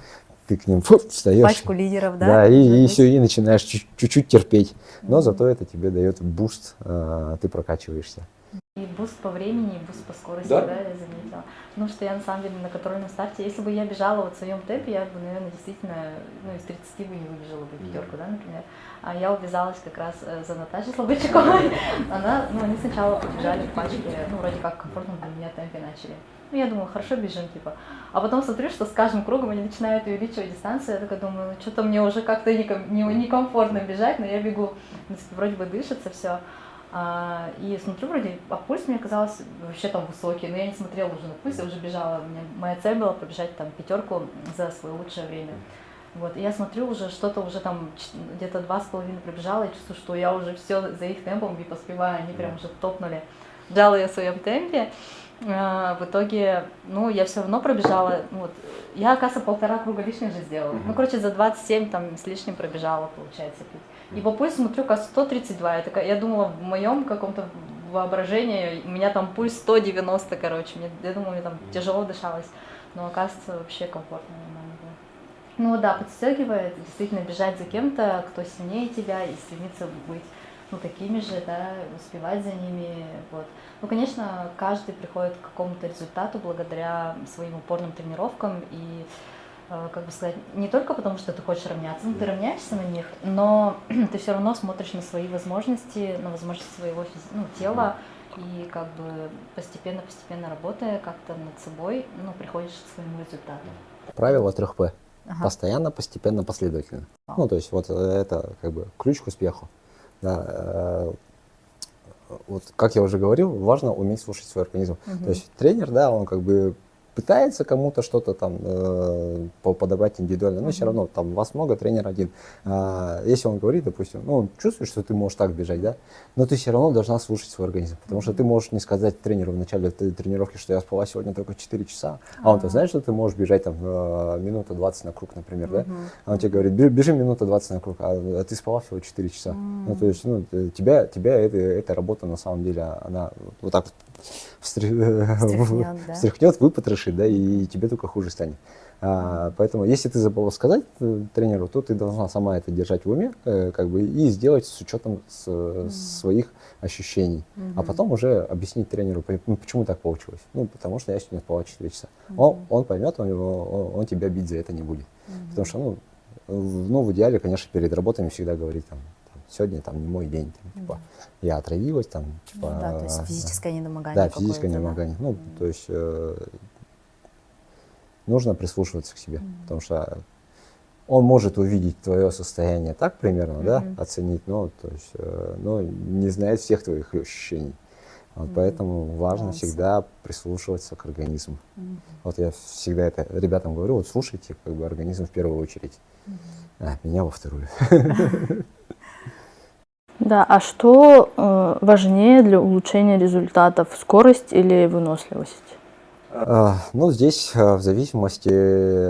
Ты к ним встаешь. Пачку лидеров, да? Да, и все, и начинаешь чуть-чуть терпеть. Но зато это тебе дает буст, ты прокачиваешься. И буст по времени, и буст по скорости, Да? да, я заметила. Потому что я на самом деле на контрольном старте, если бы я бежала вот в своем темпе, я бы, наверное, действительно, ну, из 30 бы не выбежала бы 5, да, например. А я увязалась как раз за Наташей Слободчиковой. Они сначала побежали в пачке, ну, вроде как комфортно для меня темпе начали. Ну, я думаю, хорошо бежим, типа. А потом смотрю, что с каждым кругом они начинают увеличивать дистанцию. Я такая думаю, ну, что-то мне уже как-то некомфортно бежать, но я бегу, вроде бы дышится все. И смотрю, вроде, а пульс мне казалось вообще там высокий, но я не смотрела уже на пульс, я уже бежала. Моя цель была пробежать там 5 за свое лучшее время. Вот, и я смотрю, уже что-то уже там где-то 2,5 пробежала, и чувствую, что я уже все за их темпом и поспеваю, они прям уже топнули. Бежала я в своем темпе. В итоге, ну, я все равно пробежала, вот, я, оказывается, 1,5 круга лишних же сделала. Ну, короче, за 27 там с лишним пробежала, получается. И по пульсу смотрю, как 132. Я думала, в моем каком-то воображении у меня там пульс 190, короче. Я думала, мне там тяжело дышалось. Но, оказывается, вообще комфортно, нормально было. Ну да, подстегивает действительно бежать за кем-то, кто сильнее тебя, и стремиться быть ну, такими же, да, успевать за ними, вот. Ну, конечно, каждый приходит к какому-то результату благодаря своим упорным тренировкам и, как бы сказать, не только потому, что ты хочешь равняться, ну, ты равняешься на них, но ты все равно смотришь на свои возможности, на возможности своего тела, и как бы постепенно работая как-то над собой, ну, приходишь к своему результату. Правило 3П. Постоянно, постепенно, последовательно. Ну, то есть вот это как бы ключ к успеху. Да, вот как я уже говорил, важно уметь слушать свой организм. То есть тренер, да, он как бы пытается кому-то что-то там подобрать индивидуально, но все равно там вас много, тренер один. Если он говорит, допустим, ну, он чувствует, что ты можешь так бежать, да, но ты все равно должна слушать свой организм, потому что ты можешь не сказать тренеру в начале тренировки, что я спала сегодня только 4 часа, а он-то знает, что ты можешь бежать там минута 20 на круг, например, да, а он тебе говорит, бежи минута 20 на круг, а ты спала всего 4 часа. Ну, то есть, ну, тебя эта работа на самом деле, она вот так вот встряхнет, выпотрошит, да, и тебе только хуже станет. Поэтому, если ты забыла сказать тренеру, то ты должна сама это держать в уме, как бы, и сделать с учетом своих ощущений. А потом уже объяснить тренеру, почему так получилось. Ну, потому что я сегодня спала 4 часа. Он поймет, он тебя бить за это не будет. Потому что, ну, в идеале, конечно, перед работами всегда говорить там, сегодня там не мой день, там, типа, я отравилась, там, типа... Ну, да, то есть физическое недомогание. Да, физическое недомогание. Да? Ну, то есть нужно прислушиваться к себе, потому что он может увидеть твое состояние так примерно, да, оценить, но, то есть, но не знает всех твоих ощущений. Вот поэтому важно всегда прислушиваться к организму. Вот я всегда это ребятам говорю, вот слушайте как бы организм в первую очередь, а меня во вторую. Да, а что важнее для улучшения результатов, скорость или выносливость? Ну, здесь в зависимости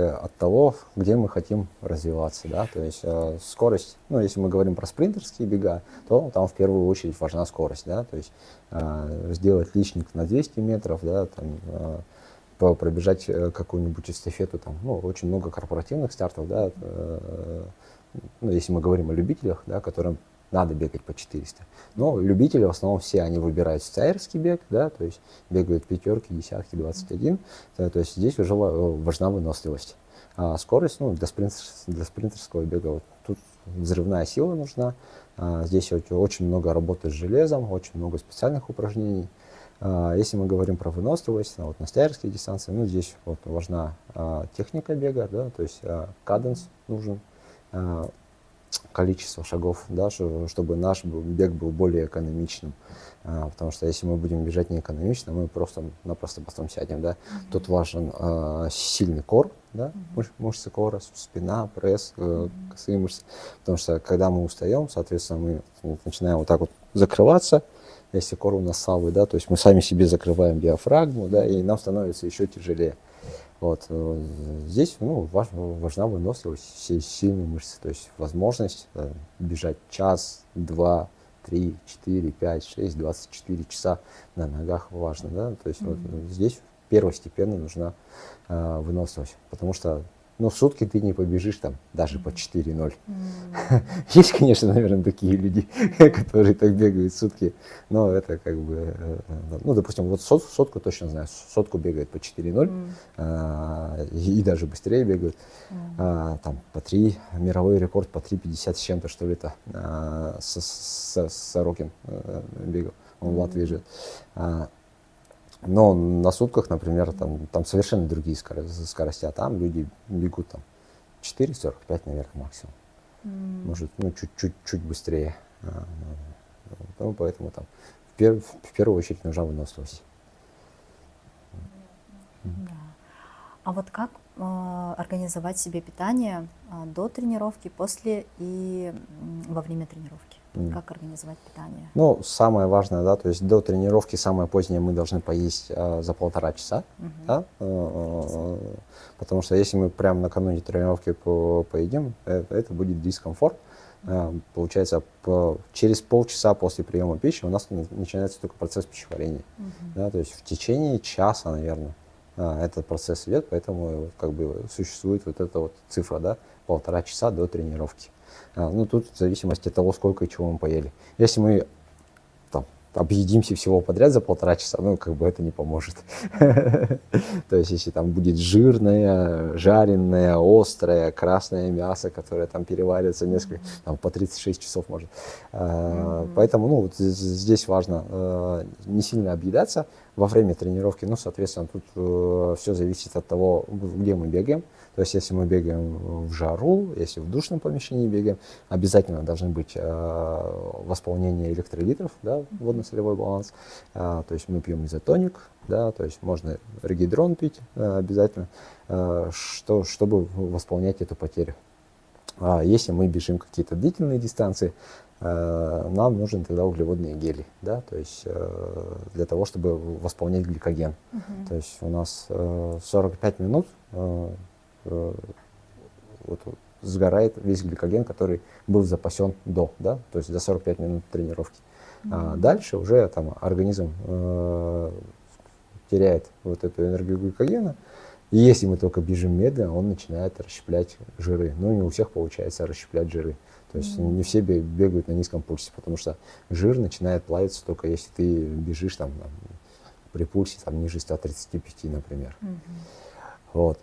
от того, где мы хотим развиваться, да, то есть скорость, ну, если мы говорим про спринтерские бега, то там в первую очередь важна скорость, да, то есть сделать личник на 200 метров, да, там, пробежать какую-нибудь эстафету, там, ну, очень много корпоративных стартов, да, ну, если мы говорим о любителях, да, которым надо бегать по 400. Но любители в основном все, они выбирают стаерский бег, да, то есть бегают пятерки, десятки, 21. То есть здесь уже важна выносливость. А скорость, ну, для спринтерского бега вот, тут взрывная сила нужна. Здесь очень много работы с железом, очень много специальных упражнений. Если мы говорим про выносливость, вот на стаерские дистанции, ну, здесь вот важна техника бега, да, то есть каденс нужен, количество шагов, да, чтобы наш бег был более экономичным. Потому что если мы будем бежать неэкономично, мы просто-напросто потом сядем. Да. Тут важен сильный кор, да, мышцы кора, спина, пресс, косые мышцы. Потому что когда мы устаем, соответственно, мы начинаем вот так вот закрываться, если кор у нас слабый, да, то есть мы сами себе закрываем диафрагму, да, и нам становится еще тяжелее. Вот. Здесь, ну, важна выносливость, сильные мышцы, то есть возможность бежать час, 2, 3, 4, 5, 6, 24 часа на ногах важно, да, то есть вот здесь первостепенно нужна выносливость, потому что, ну, в сутки ты не побежишь там даже по 4:0. Есть, конечно, наверное, такие люди, которые так бегают в сутки, но это как бы, ну, допустим, вот сотку точно знаю, сотку бегает по 4:0, и даже быстрее бегают, там по 3, мировой рекорд по 3:50 с чем-то, что ли, это Сорокин бегал, он в Латвии живет. Но на сутках, например, там совершенно другие скорости, а там люди бегут там 4:45, наверное, максимум. Может, ну, чуть быстрее. Ну, поэтому там в первую очередь нужна выносливость. Да. А вот как организовать себе питание до тренировки, после и во время тренировки? Как организовать питание? Ну, самое важное, да, то есть до тренировки самое позднее мы должны поесть за 1,5 часа, да, потому что если мы прямо накануне тренировки поедим, это будет дискомфорт. Получается, через полчаса после приема пищи у нас начинается только процесс пищеварения, да, то есть в течение часа, наверное, этот процесс идет, поэтому как бы существует вот эта вот цифра, да, 1,5 часа до тренировки. Ну, тут в зависимости от того, сколько и чего мы поели. Если мы там объедимся всего подряд за 1,5 часа, ну, как бы это не поможет. То есть, если там будет жирное, жареное, острое, красное мясо, которое там переваривается несколько, там, по 36 часов может. Поэтому, ну, вот здесь важно не сильно объедаться во время тренировки. Ну, соответственно, тут все зависит от того, где мы бегаем. То есть, если мы бегаем в жару, если в душном помещении бегаем, обязательно должны быть восполнение электролитов, да, водно-солевой баланс. То есть, мы пьем изотоник, да, то есть, можно регидрон пить обязательно, чтобы восполнять эту потерю. Если мы бежим какие-то длительные дистанции, нам нужен тогда углеводные гели, да, то есть для того, чтобы восполнять гликоген. То есть у нас 45 минут вот, сгорает весь гликоген, который был запасен до, да, то есть за 45 минут тренировки. Дальше уже там организм теряет вот эту энергию гликогена, и если мы только бежим медленно, он начинает расщеплять жиры. Но не у всех получается расщеплять жиры. То есть не все бегают на низком пульсе, потому что жир начинает плавиться только если ты бежишь там, при пульсе там, ниже 135, например. Вот.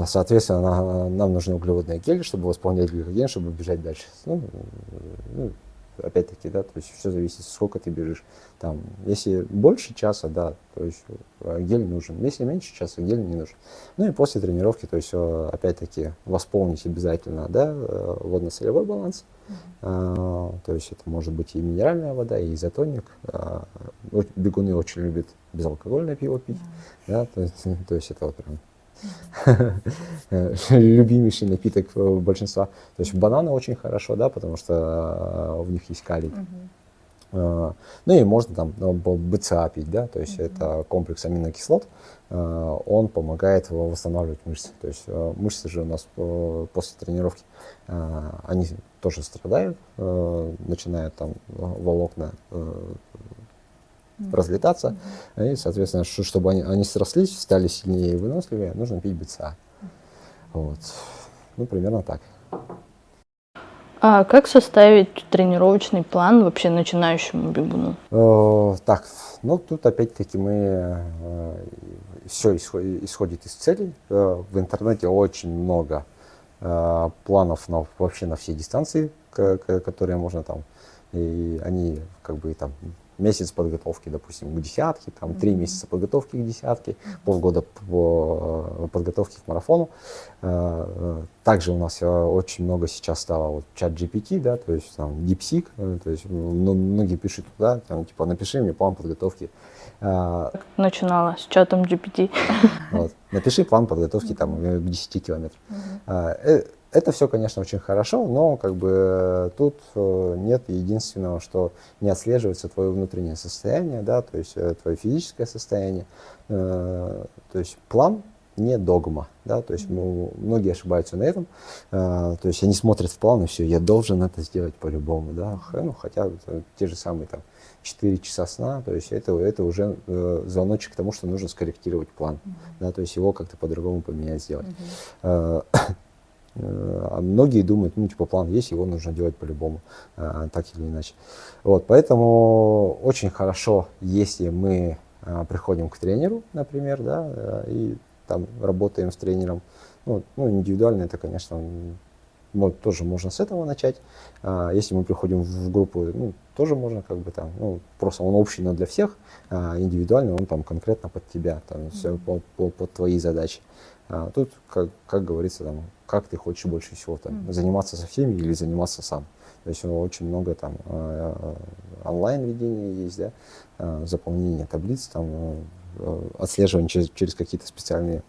Соответственно, нам нужны углеводные гели, чтобы восполнять гликоген, чтобы бежать дальше. Ну, опять-таки, да, то есть все зависит, сколько ты бежишь. Там, если больше часа, да, то есть гель нужен. Если меньше часа, гель не нужен. Ну и после тренировки, то есть опять-таки восполнить обязательно, да, водно-солевой баланс. То есть это может быть и минеральная вода, и изотоник. Бегуны очень любят безалкогольное пиво пить, да, то есть это вот прям любимейший напиток большинства. То есть бананы очень хорошо, да, потому что в них есть калий. Ну и можно там БЦА пить, да, то есть это комплекс аминокислот, он помогает восстанавливать мышцы. То есть мышцы же у нас после тренировки, они тоже страдают, начинают там волокна разлетаться, и, соответственно, чтобы они срослись, стали сильнее и выносливее, нужно пить БЦА. Вот. Ну, примерно так. А как составить тренировочный план вообще начинающему бегуну? Так, ну тут опять-таки мы все исходит из целей. В интернете очень много планов вообще на все дистанции, которые можно там, и они как бы там месяц подготовки, допустим, к десятке, там 3 месяца подготовки к десятке, полгода подготовки к марафону. Также у нас очень много сейчас стало вот чат GPT, да, то есть там DeepSeek, то есть многие пишут туда, там, типа, напиши мне план подготовки. Начинала с чатом GPT. Вот. Напиши план подготовки там, к 10 километрам. Это все, конечно, очень хорошо, но как бы тут нет единственного, что не отслеживается твое внутреннее состояние, да, то есть твое физическое состояние. То есть план не догма, да, то есть многие ошибаются на этом, то есть они смотрят в план и все, я должен это сделать по-любому, да, ну, хотя те же самые там 4 часа сна, то есть это уже звоночек к тому, что нужно скорректировать план, да, то есть его как-то по-другому поменять, сделать. А многие думают, ну, типа, план есть, его нужно делать по-любому, так или иначе. Вот, поэтому очень хорошо, если мы приходим к тренеру, например, да, и там работаем с тренером. Ну, индивидуально это, конечно, тоже можно с этого начать. Если мы приходим в группу, ну, тоже можно как бы там, ну, просто он общий, но для всех, индивидуально он там конкретно под тебя, там, все под твои задачи. Тут, как говорится, там, как ты хочешь больше всего там, заниматься со всеми или заниматься сам. То есть очень много там онлайн ведения есть, да, заполнение таблиц, там, отслеживание через какие-то специальные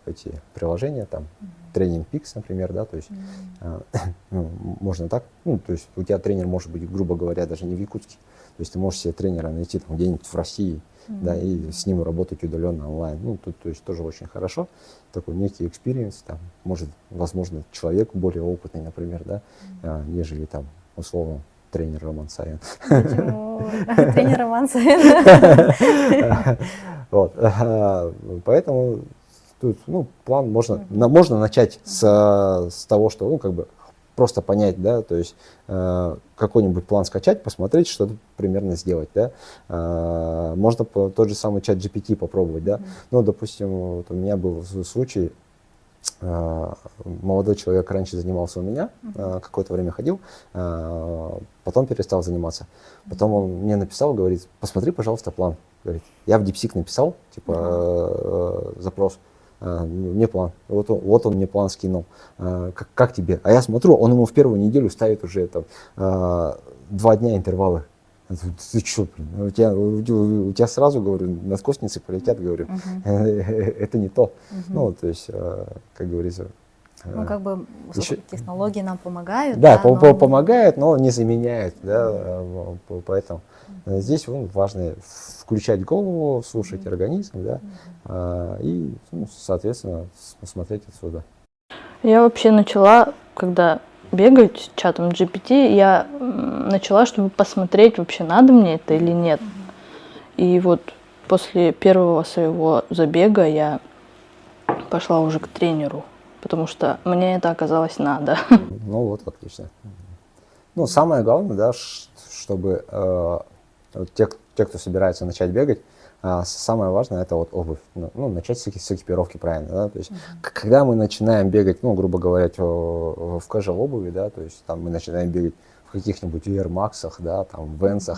эти приложения, там, Training Peaks, например, да, то есть можно так, ну, то есть у тебя тренер может быть, грубо говоря, даже не в Якутске, то есть ты можешь себе тренера найти там где-нибудь в России, да, и с ним работать удаленно онлайн. Ну, тут, то есть тоже очень хорошо, такой некий экспириенс, там, может, возможно, человек более опытный, например, да, нежели там, условно, тренер Роман Савин. Тренер Роман Савин. Вот, поэтому тут, ну, план можно начать с того, что, ну, как бы просто понять, да, то есть какой-нибудь план скачать, посмотреть, что примерно сделать, да. Можно тот же самый чат GPT попробовать, да. Ну, допустим, вот у меня был случай, молодой человек раньше занимался у меня, какое-то время ходил, потом перестал заниматься. Потом он мне написал, говорит, посмотри, пожалуйста, план. Говорит, я в DeepSeek написал, типа, запрос. Мне план. Вот он мне план скинул. Как тебе? А я смотрю, он ему в первую неделю ставит уже там 2 дня интервалы. Ты что, блин? У тебя сразу, говорю, надкосницы полетят, говорю. Это не то. Ну, то есть, как говорится. Ну, как бы технологии нам помогают. Да, помогают, но не заменяют, да, поэтому здесь важно включать голову, слушать организм, да, и, ну, соответственно, смотреть отсюда. Я вообще начала, когда бегать с чатом GPT, я начала, чтобы посмотреть, вообще надо мне это или нет. И вот после первого своего забега я пошла уже к тренеру, потому что мне это оказалось надо. Ну вот, отлично. Ну, самое главное, да, чтобы те, кто собирается начать бегать, самое важное это вот обувь. Ну, начать с экипировки, правильно, да, то есть когда мы начинаем бегать, ну, грубо говоря, в casual обуви, да, то есть там мы начинаем бегать в каких-нибудь Air Max'ах, да, там, в Vans,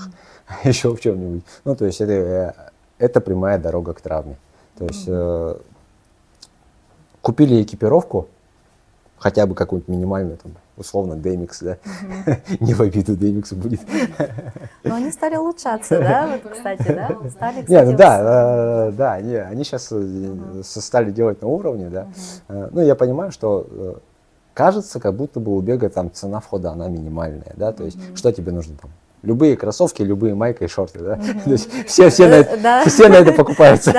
еще в чем-нибудь, ну, то есть это прямая дорога к травме. То есть купили экипировку, хотя бы какую-нибудь минимальную, там, условно, Demix, да, не в обиду Demix будет. Но они стали улучшаться, да, вот, кстати, да? Стали, кстати, Нет, да, они сейчас стали делать на уровне, да. Ну, я понимаю, что кажется, как будто бы у бега там цена входа, она минимальная, да, то есть что тебе нужно там? любые кроссовки, любые майка и шорты, да? То есть все на это покупаются.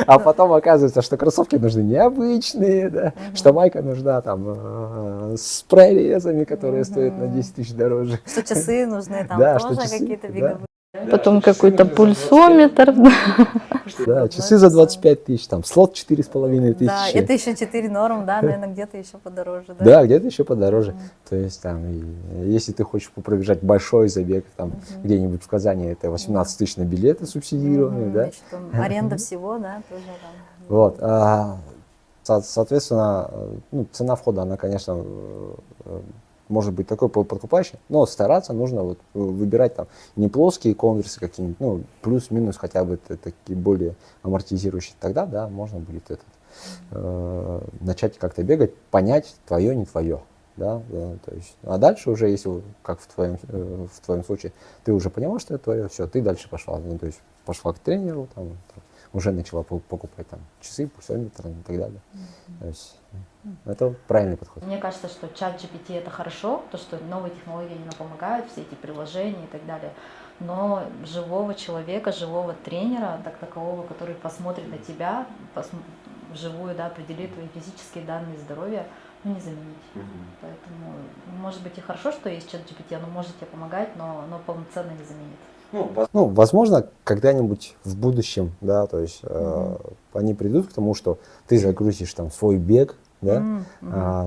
А потом оказывается, что кроссовки нужны необычные, да? Что майка нужна там с прорезами, которые стоят на 10 тысяч дороже. Что часы нужны, там Да, тоже что часы, какие-то да. беговые. Потом какой-то пульсометр. Да, часы за 25 тысяч, там слот 4,5 Да, тысячи. это еще 4 норм, да, наверное, где-то еще подороже, да? Да, где-то еще подороже. То есть там, если ты хочешь пробежать большой забег, там где-нибудь в Казани, это 18 тысяч на билеты субсидированные, да. Еще там аренда всего, да, тоже там. Вот, соответственно, ну, цена входа, она, конечно, может быть такой подкупающей, но стараться нужно вот выбирать там не плоские конверсы какие-нибудь, ну, плюс-минус хотя бы такие более амортизирующие. Тогда, да, можно будет начать как-то бегать, понять, твое, не твое. Да, то есть, а дальше уже, если, как в твоем случае, ты уже поняла, что это твое, все, ты дальше пошла. Ну, то есть пошла к тренеру, там, уже начала покупать там часы, пульсометр и так далее. То есть, это правильный подход. Мне кажется, что чат GPT это хорошо, то, что новые технологии нам помогают, все эти приложения и так далее. Но живого человека, живого тренера, так такового, который посмотрит на тебя, вживую, да, определит твои физические данные здоровья, ну, не заменить. Поэтому, может быть, и хорошо, что есть чат GPT, оно может тебе помогать, но полноценно не заменит. Ну, возможно, когда-нибудь в будущем, да, то есть они придут к тому, что ты загрузишь там свой бег, да,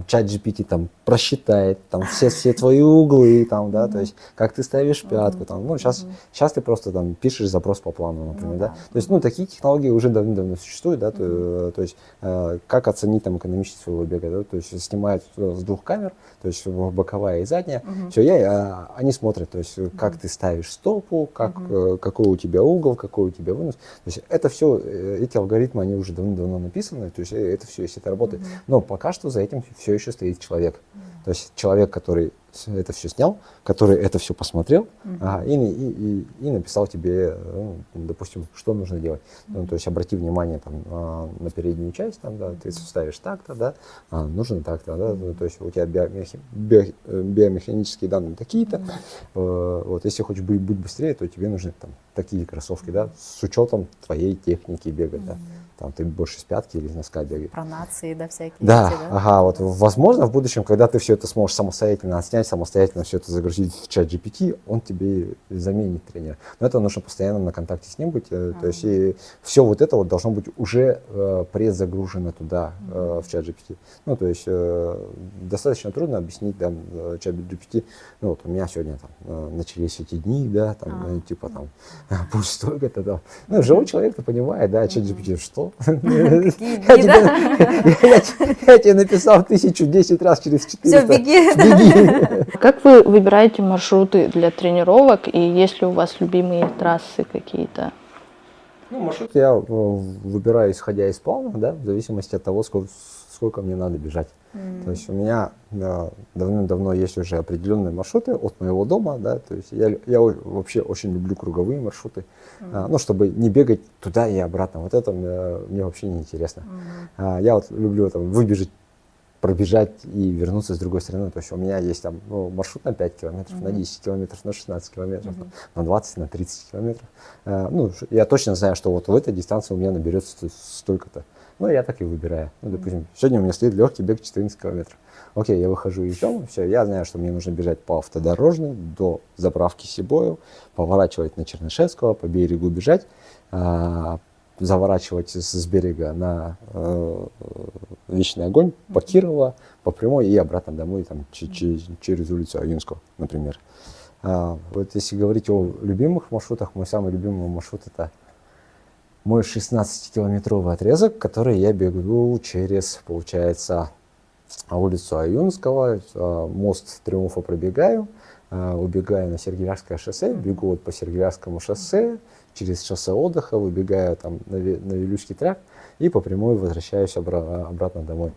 чат GPT там просчитает там все твои углы, там, да, то есть как ты ставишь пятку, там, ну, сейчас ты просто там пишешь запрос по плану, например, да, то есть, ну, такие технологии уже давно существуют, да, то есть как оценить там экономичность своего бега, да, то есть снимают с двух камер, то есть боковая и задняя, все, они смотрят, то есть как ты ставишь стопу, какой у тебя угол, какой у тебя вынос, то есть это все, эти алгоритмы, они уже давно написаны, то есть это все, если это работает, но пока что за этим все еще стоит человек. То есть человек, который это все снял, который это все посмотрел и написал тебе, допустим, что нужно делать. Ну, то есть обрати внимание там, на переднюю часть, там, да, ты ставишь так-то, да, нужно так-то, да, то есть у тебя биомеханические данные такие-то. Вот, если хочешь быть быстрее, то тебе нужны там, такие кроссовки, да, с учетом твоей техники бега. Да. Там ты больше с пятки или с носка бегаешь. Пронации, да, всякие. Да, эти, да? ага, вот возможно в будущем, когда ты все это сможешь самостоятельно отснять, самостоятельно все это загрузить в чат GPT, он тебе заменит тренера. Но это нужно постоянно на контакте с ним быть, то есть и все вот это вот должно быть уже предзагружено туда, в чат GPT. Ну, то есть достаточно трудно объяснить, да, чат GPT, ну вот у меня сегодня там начались эти дни, да, там, типа там, пусть столько-то, да. Ну, живой человек-то понимает, да, чат GPT, что? Я тебе написал 1010 раз через 400. Все, беги. Как вы выбираете маршруты для тренировок и есть ли у вас любимые трассы какие-то? Ну, маршрут я выбираю, исходя из плана, да, в зависимости от того, сколько мне надо бежать. То есть у меня давным-давно есть уже определенные маршруты от моего дома, да, то есть я вообще очень люблю круговые маршруты, ну, чтобы не бегать туда и обратно, вот это мне вообще не интересно. Я вот люблю там выбежать, пробежать и вернуться с другой стороны, то есть у меня есть там маршрут на 5 километров, на 10 километров, на 16 километров, на 20, на 30 километров. Ну, я точно знаю, что вот в этой дистанции у меня наберется столько-то. Ну, я так и выбираю. Ну, допустим, сегодня у меня стоит легкий бег 14 километров. Окей, я выхожу из дома, все, я знаю, что мне нужно бежать по автодорожной до заправки Сибоев, поворачивать на Чернышевского, по берегу бежать, заворачивать с берега на Вечный огонь, по Кирова, по прямой и обратно домой, там, через улицу Аюнского, например. Вот если говорить о любимых маршрутах, мой самый любимый маршрут — это мой 16-километровый отрезок, который я бегу через, получается, улицу Аюнского, мост Триумфа пробегаю, убегаю на Сергеевское шоссе, бегу вот по Сергеевскому шоссе, через шоссе отдыха, выбегаю там на Вилюйский тракт и по прямой возвращаюсь обратно домой.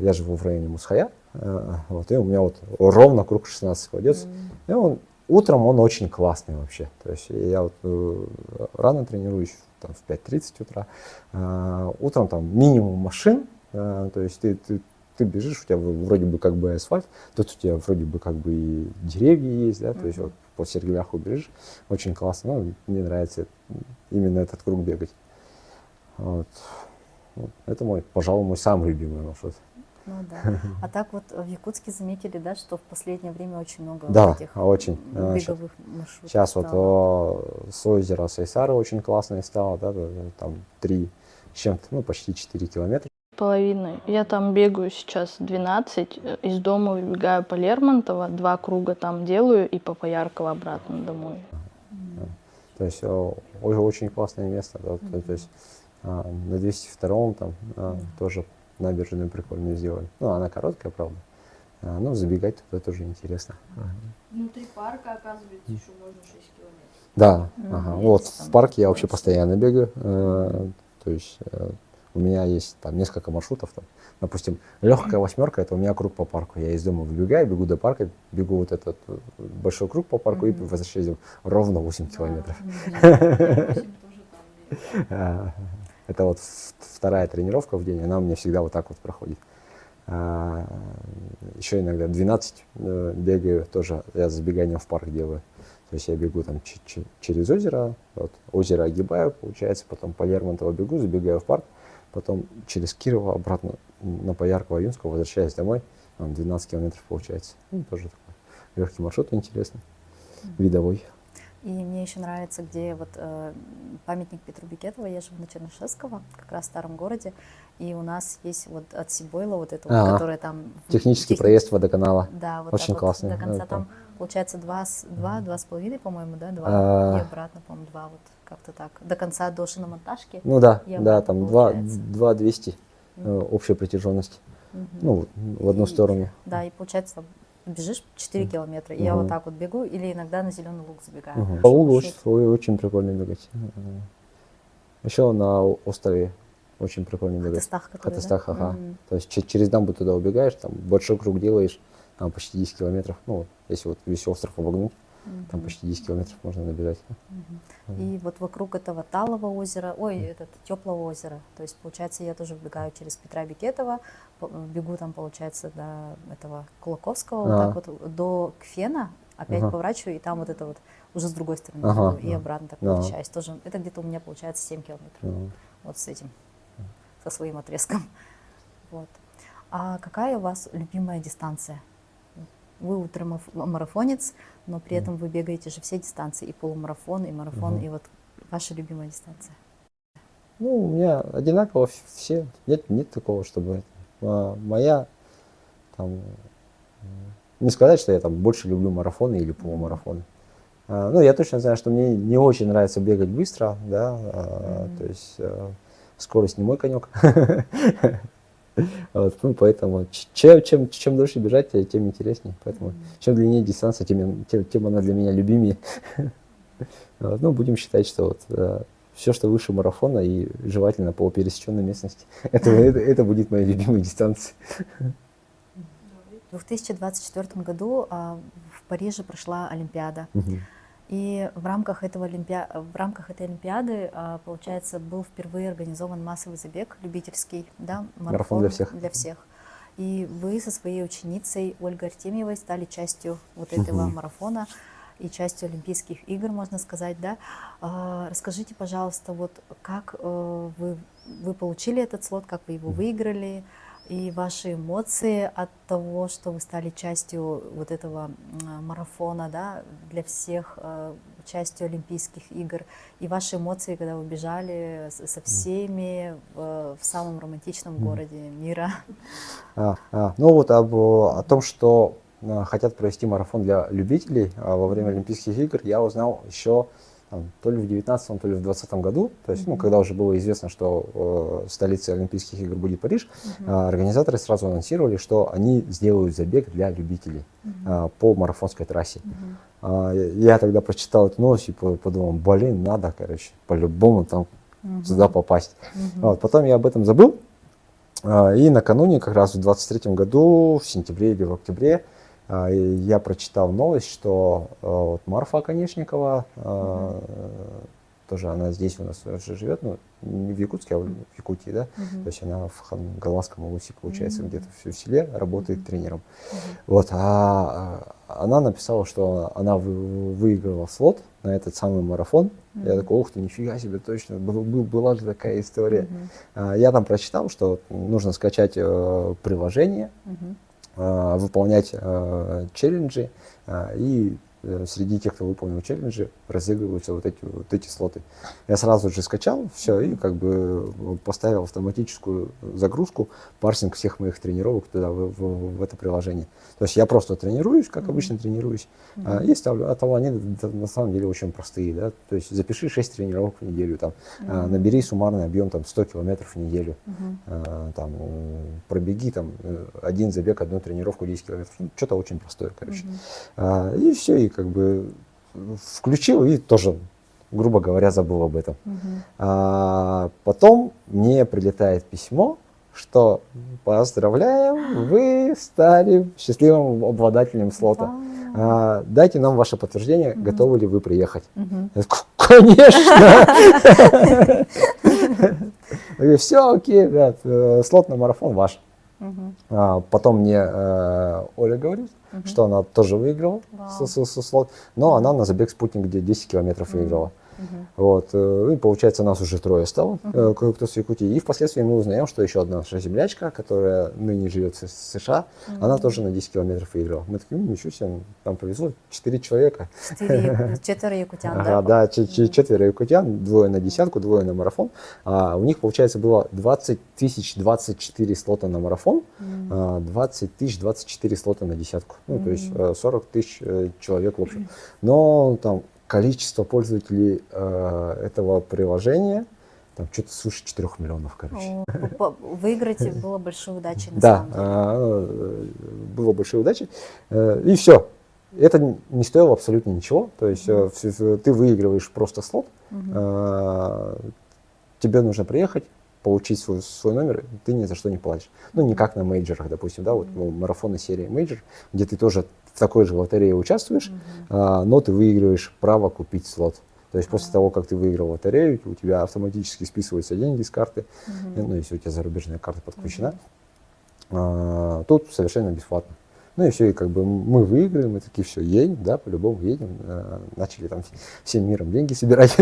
Я живу в районе Мусхая, вот, и у меня вот ровно круг 16 кладется. И утром он очень классный вообще. То есть я вот рано тренируюсь, там, в 5:30 утра. Утром там минимум машин, то есть ты ты бежишь, у тебя вроде бы как бы асфальт, тут у тебя вроде бы как бы и деревья есть, да, то есть вот по Сергеляху бежишь, очень классно, ну, мне нравится именно этот круг бегать. Вот. Вот. Это мой, пожалуй, мой самый любимый маршрут. Ну да. А так вот в Якутске заметили, да, что в последнее время очень много Да, вот этих очень. беговых маршрутов Сейчас вот стало. с озера Сайсары очень классное стало, да, там 3 с чем-то, ну, почти 4 километра. Половиной. Я там бегаю сейчас 12, из дома выбегаю по Лермонтова, 2 круга там делаю и по Поярково обратно домой. То есть очень классное место, да, то есть на 202-м там тоже набережную прикольную сделали. Ну, она короткая, правда. Ну, забегать туда тоже интересно. Внутри парка, оказывается, еще можно 6 километров. Да, вот Там в парке я вообще точно. постоянно бегаю. То есть у меня есть там несколько маршрутов. Там, допустим, легкая восьмерка — это у меня круг по парку. Я из дома выбегаю, бегу до парка, бегу вот этот большой круг по парку и возвращаюсь ровно 8 километров. Это вот вторая тренировка в день, она у меня всегда вот так вот проходит. Еще иногда 12 бегаю, тоже я с забеганием в парк делаю. То есть я бегу там через озеро, вот, озеро огибаю, получается, потом по Лермонтово бегу, забегаю в парк, потом через Кирово обратно на Поярково, Юнского возвращаюсь домой, там 12 километров получается. Ну, тоже такой легкий маршрут, интересный, видовой. И мне еще нравится, где вот памятник Петру Бекетову, я живу на Чернышевского, как раз в старом городе, и у нас есть вот от Сибойла вот это вот, которое там... Технический проезд водоканала. Да, вот очень так классный. Вот до конца там получается 2,5, по-моему, да, 2, и обратно, по-моему, 2, вот как-то так. До конца до шиномонтажки. Ну да, и да, обратно там получается. 2,200 общая протяженность. Ну, в одну сторону. Да, и получается, бежишь 4 километра, и я вот так вот бегу, или иногда на Зеленый луг забегаю. По лугу Маршрут. очень прикольно бегать. Еще на острове очень прикольно бегать. Хатыстах, который, Хатыстах, да? ага. То есть через дамбу туда убегаешь, там большой круг делаешь, там почти 10 километров. Ну, вот, если вот весь остров обогнуть, там почти 10 километров можно набежать. И вот вокруг этого Талого озера, этот Теплого озера, то есть, получается, я тоже бегаю через Петра Бекетова, бегу там, получается, до этого Кулаковского, вот так вот, до Кфена, опять поворачиваю, и там вот это вот уже с другой стороны бегу, и обратно так возвращаюсь. Тоже, это где-то у меня получается 7 километров, вот с этим, со своим отрезком. Вот. А какая у вас любимая дистанция? Вы ультрамарафонец, но при этом вы бегаете же все дистанции, и полумарафон, и марафон, и вот ваша любимая дистанция. Ну, у меня одинаково все. Нет такого, чтобы моя там, не сказать, что я там больше люблю марафоны или полумарафоны. Ну, я точно знаю, что мне не очень нравится бегать быстро, да, то есть скорость не мой конек. Вот, ну, поэтому чем дольше бежать, тем интереснее. Поэтому чем длиннее дистанция, тем она для меня любимее. Вот, ну, будем считать, что вот, все, что выше марафона и желательно по пересеченной местности, это будет моя любимая дистанция. В 2024 году в Париже прошла Олимпиада. И в рамках этой Олимпиады, получается, был впервые организован массовый забег любительский, да, марафон для всех. И вы со своей ученицей Ольгой Артемьевой стали частью вот этого марафона и частью Олимпийских игр, можно сказать, да. Расскажите, пожалуйста, вот как вы получили этот слот, как вы его выиграли, и ваши эмоции от того, что вы стали частью вот этого марафона, да, для всех, частью Олимпийских игр, и ваши эмоции, когда вы бежали со всеми в самом романтичном городе мира. Ну вот о том, что хотят провести марафон для любителей во время Олимпийских игр, я узнал еще то ли в 2019, то ли в 2020 году, то есть, ну, когда уже было известно, что столицей Олимпийских игр будет Париж, организаторы сразу анонсировали, что они сделают забег для любителей по марафонской трассе. Я тогда прочитал эту новость и подумал, блин, надо, короче, по-любому там туда попасть. Вот, потом я об этом забыл, и накануне, как раз в 2023 году, в сентябре или в октябре, я прочитал новость, что вот Марфа Конечникова тоже она здесь у нас уже живет, ну, не в Якутске, а в Якутии, да, то есть она в Голландском Улусе, получается, где-то в селе работает тренером. Вот, она написала, что она выиграла слот на этот самый марафон. Я такой, ух ты, нифига себе, точно, была же такая история. Я там прочитал, что нужно скачать приложение, выполнять челленджи, и среди тех, кто выполнил челленджи, разыгрываются вот эти слоты. Я сразу же скачал все и как бы поставил автоматическую загрузку, парсинг всех моих тренировок туда, в это приложение. То есть я просто тренируюсь, как обычно тренируюсь, и ставлю. А там они на самом деле очень простые. Да? То есть запиши 6 тренировок в неделю, там, набери суммарный объем там, 100 километров в неделю, там, пробеги там, один забег, одну тренировку 10 километров. Ну, что-то очень простое, короче. И все, и как бы включил, и тоже, грубо говоря, забыл об этом. Потом мне прилетает письмо, что поздравляем, вы стали счастливым обладателем слота. Дайте нам ваше подтверждение, готовы ли вы приехать. Я такой, конечно! Все, окей, да, слот на марафон ваш. Потом мне Оля говорит, что она тоже выиграла слот, но она на забег «Спутник», где 10 километров выиграла. Вот, и получается, нас уже 3 стало, кто с Якутии. И впоследствии мы узнаем, что еще одна наша землячка, которая ныне живет в США, она тоже на 10 километров выиграла. Мы такие, ничего себе, там повезло, 4 человека. 4 якутян, да? Да, 4 якутян, 2 на десятку, 2 на марафон. У них, получается, было 20 тысяч 24 слота на марафон, 20 тысяч 24 слота на десятку. Ну, то есть 40 тысяч человек в общем. Но там количество пользователей этого приложения, там что-то свыше 4 миллионов, короче. Выиграть было большой удачей, на самом деле. Да, было большой удачей. И все. Это не стоило абсолютно ничего. То есть ты выигрываешь просто слот, тебе нужно приехать, получить свой номер, ты ни за что не платишь. Ну, не как на мейджорах, допустим, да, вот марафоны серии мейджор, где ты тоже в такой же лотерее участвуешь, но ты выигрываешь право купить слот. То есть после того, как ты выиграл лотерею, у тебя автоматически списываются деньги с карты, ну, если у тебя зарубежная карта подключена. Тут совершенно бесплатно. Ну и все, и как бы мы выиграли, мы такие, все, едем, да, по-любому едем. Начали там всем миром деньги собирать.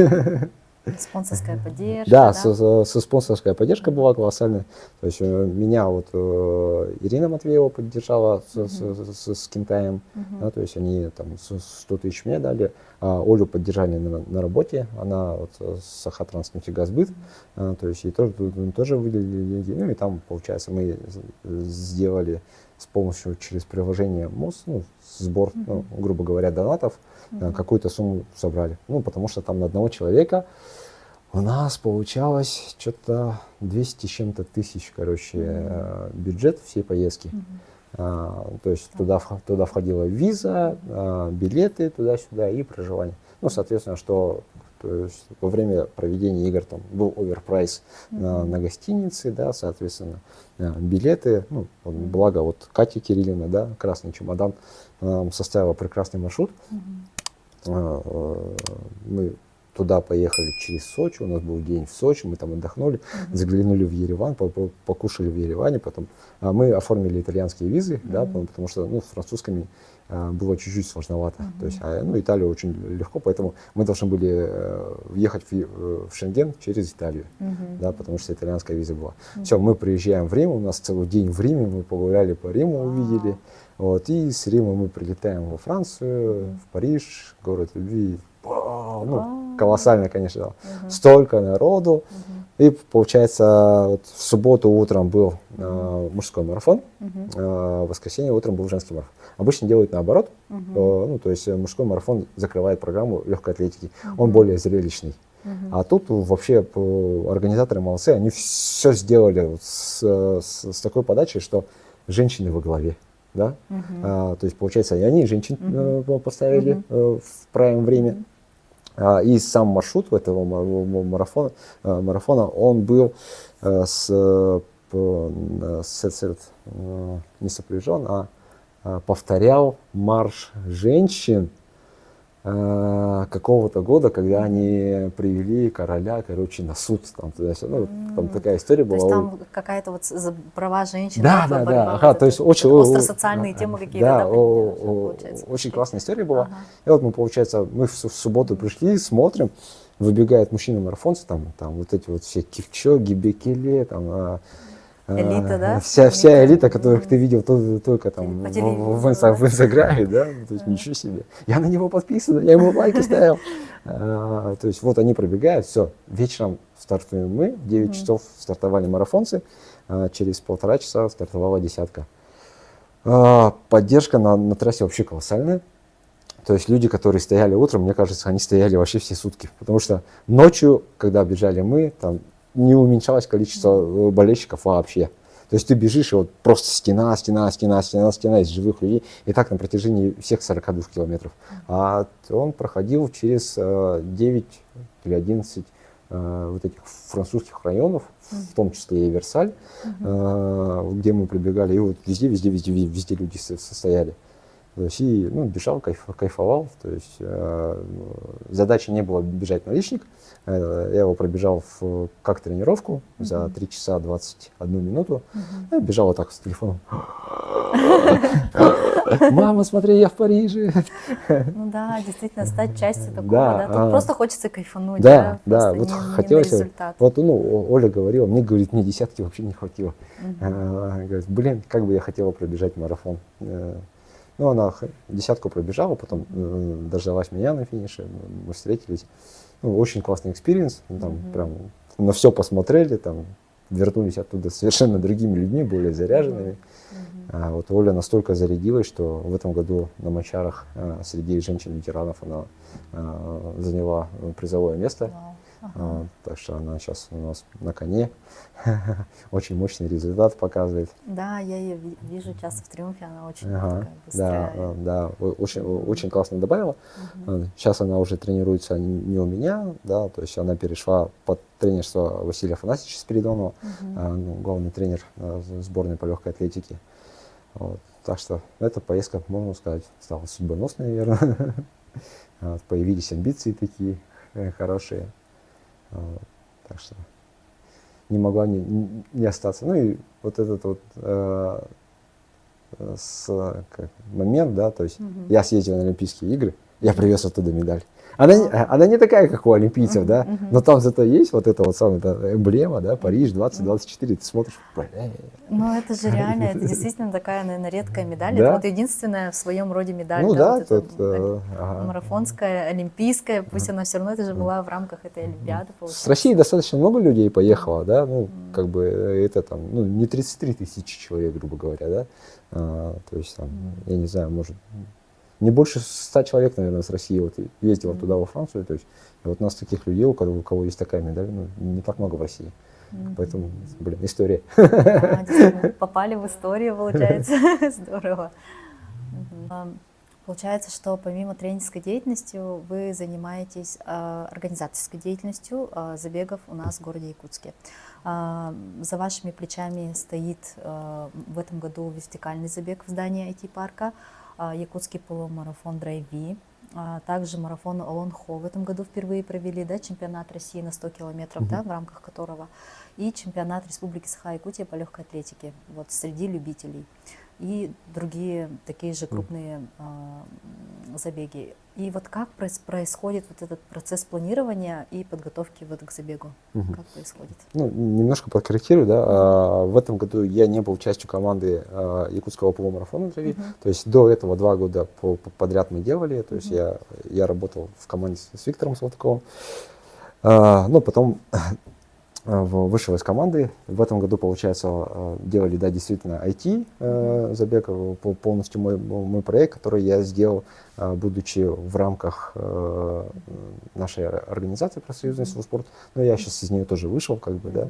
Спонсорская поддержка. Да, со спонсорская поддержка была колоссальная. То есть меня вот Ирина Матвеева поддержала с Кентаем, да, то есть они там 100 тысяч мне дали, Олю поддержали на работе, она вот с Сахатранснефтегазбыт, то есть ей тоже выделили деньги. Ну и там, получается, мы сделали с помощью через приложение МОЗ, ну, сбор, ну, грубо говоря, донатов, какую-то сумму собрали. Ну, потому что там на одного человека у нас получалось что-то 200 с чем-то тысяч, короче, бюджет всей поездки. То есть туда входила виза, билеты туда-сюда и проживание. Ну, соответственно, что то есть во время проведения игр там был оверпрайс на гостинице, да, соответственно, билеты, ну, благо вот Катя Кирилловна, да, «Красный чемодан», составила прекрасный маршрут. Мы туда поехали через Сочи, у нас был день в Сочи, мы там отдохнули, заглянули в Ереван, покушали в Ереване, потом мы оформили итальянские визы, да, потому что, ну, с французскими было чуть-чуть сложновато. То есть, ну, Италию очень легко, поэтому мы должны были въехать в Шенген через Италию, да, потому что итальянская виза была. Все, мы приезжаем в Рим, у нас целый день в Риме, мы погуляли по Риму, увидели, вот, и с Рима мы прилетаем во Францию, в Париж, город любви. Ну, колоссально, конечно, столько народу. И получается, вот в субботу утром был мужской марафон, в воскресенье утром был женский марафон. Обычно делают наоборот, ну, то есть мужской марафон закрывает программу легкой атлетики, он более зрелищный. А тут вообще организаторы молодцы, они все сделали вот с такой подачей, что женщины во главе. Да? То есть, получается, и они женщин поставили в правильное время. И сам маршрут этого марафона, он был не сопряжен, а повторял марш женщин какого-то года, когда они привели короля, короче, на суд, там, туда-сюда. Ну, там такая история То была. есть там какая-то вот за права женщин, Да, такая да, борьба, да, вот ага, это то есть вот очень, остросоциальные темы какие-то, да, да, получается? очень классная история была. Ага. И вот мы, получается, мы в субботу пришли, смотрим, выбегают мужчины-марафонцы, там вот эти вот все Кипчоги, Бекеле, там, Элита, да? вся элита, которых ты видел только там По в телевизору, в Инстаграме, да, то есть ничего себе. Я на него подписан, я ему лайки ставил. То есть вот они пробегают, все, вечером стартуем мы, в 9 часов стартовали марафонцы, через 1,5 часа стартовала десятка. Поддержка на трассе вообще колоссальная. То есть люди, которые стояли утром, мне кажется, они стояли вообще все сутки. Потому что ночью, когда бежали мы, там не уменьшалось количество болельщиков вообще. То есть ты бежишь, и вот просто стена из живых людей. И так на протяжении всех 42 километров. А он проходил через 9 или 11 вот этих французских районов, в том числе и Версаль, где мы прибегали. И вот везде люди состояли. То есть и бежал, кайфовал. То есть задачи не было бежать на личник. Я его пробежал как тренировку за 3 часа 21 минуту. Я бежал вот так с телефоном. Мама, смотри, я в Париже. Ну да, действительно, стать частью такого, Да, да. Тут просто хочется кайфануть, да, просто вот не на хотелось. результат. Вот, Оля говорила, мне, говорит, мне десятки вообще не хватило. Говорит, блин, как бы я хотела пробежать марафон. Ну, она десятку пробежала, потом дождалась меня на финише, мы встретились. Очень классный экспириенс, там прям на все посмотрели, там вернулись оттуда совершенно другими людьми, более заряженными. А вот Оля настолько зарядилась, что в этом году на Мочарах среди женщин-ветеранов она заняла призовое место. Так что она сейчас у нас на коне. Очень мощный результат показывает. Да, я ее вижу часто в триумфе, она очень такая быстрая. Да, очень классно добавила. Сейчас она уже тренируется не у меня, да, то есть она перешла под тренерство Василия Афанасьевича Спиридонова, главный тренер сборной по легкой атлетике. Вот. Так что эта поездка, можно сказать, стала судьбоносной, наверное. Появились амбиции такие хорошие. Так что не могла не остаться. Ну и вот этот вот момент, да, то есть я съездил на Олимпийские игры, я привез оттуда медаль. Она не такая, как у олимпийцев, да, но там зато есть вот эта вот самая эмблема, да, Париж 2024, ты смотришь, блин. Ну это же реально, это действительно такая, наверное, редкая медаль. Да? Это вот единственная в своем роде медаль, Ну да, да, вот эта тут, марафонская, олимпийская, пусть она все равно это же была в рамках этой олимпиады, С получается. России достаточно много людей поехало, да, как бы это там, не 33 тысячи человек, грубо говоря, да, то есть там, я не знаю, может, не больше 100 человек, наверное, с России вот ездило туда, во Францию, то есть и вот нас таких людей, у кого есть такая медаль, не так много в России. Поэтому, блин, история. Да, действительно, попали в историю, получается. Здорово. Получается, что помимо тренерской деятельности вы занимаетесь организаторской деятельностью забегов у нас в городе Якутске. За вашими плечами стоит в этом году вертикальный забег в здании IT-парка, якутский полумарафон Драйви, также марафон Олонхо в этом году впервые провели, да, чемпионат России на 100 километров, да, в рамках которого, и чемпионат Республики Саха-Якутия по легкой атлетике, вот, среди любителей, и другие такие же крупные забеги. И вот как происходит вот этот процесс планирования и подготовки вот к забегу? Как происходит? Немножко подкорректирую, да. В этом году я не был частью команды якутского полумарафона Драйви. То есть до этого 2 года подряд мы делали. То есть я работал в команде с Виктором Салтыковым. Но потом вышел из команды. В этом году, получается, делали, да, действительно IT забег, полностью мой проект, который я сделал, будучи в рамках нашей организации профсоюзный спорт. Но я сейчас из нее тоже вышел, как бы, да,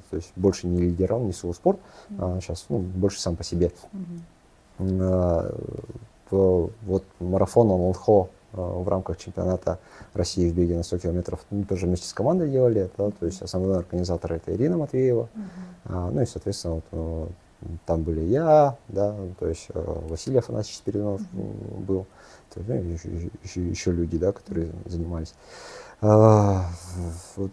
то есть больше не лидерал, не спорт, сейчас больше сам по себе. Вот марафон Олонхо в рамках чемпионата России в беге на 100 километров мы тоже вместе с командой делали, да, то есть основной организатор это Ирина Матвеева, ну и, соответственно, вот, Там были я, да, то есть Василий Афанасьевич Спиридонов был, то есть, ну, еще люди, да, которые занимались. Вот.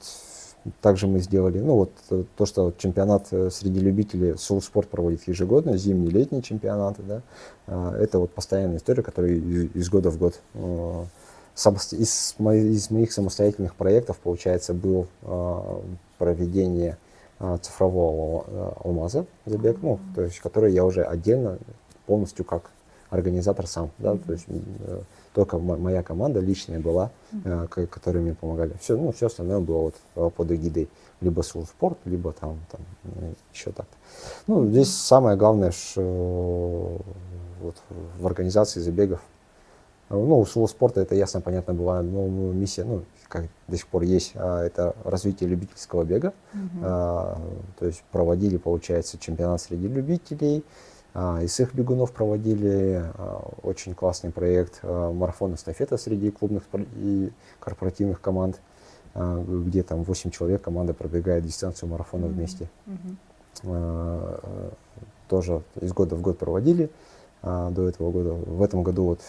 Также мы сделали, ну вот то, что чемпионат среди любителей, Soulsport проводит ежегодно, зимние, летние чемпионаты, да, это вот постоянная история, которая из года в год. Из моих самостоятельных проектов, получается, был проведение цифрового алмаза забег, ну, то есть, который я уже отдельно полностью как организатор сам, да, то есть только моя команда личная была, которая мне помогали. Все, ну, все остальное было вот под эгидой либо Soulsport, либо там еще так-то. Ну, здесь самое главное, что вот в организации забегов, ну, у Soulsport это ясно, понятно, была миссия, ну, как до сих пор есть, это развитие любительского бега. То есть проводили, получается, чемпионат среди любителей, из их бегунов проводили очень классный проект марафон-эстафета среди клубных и корпоративных команд, где там 8 человек, команда пробегает дистанцию марафона вместе. Тоже из года в год проводили. До этого года. В этом году вот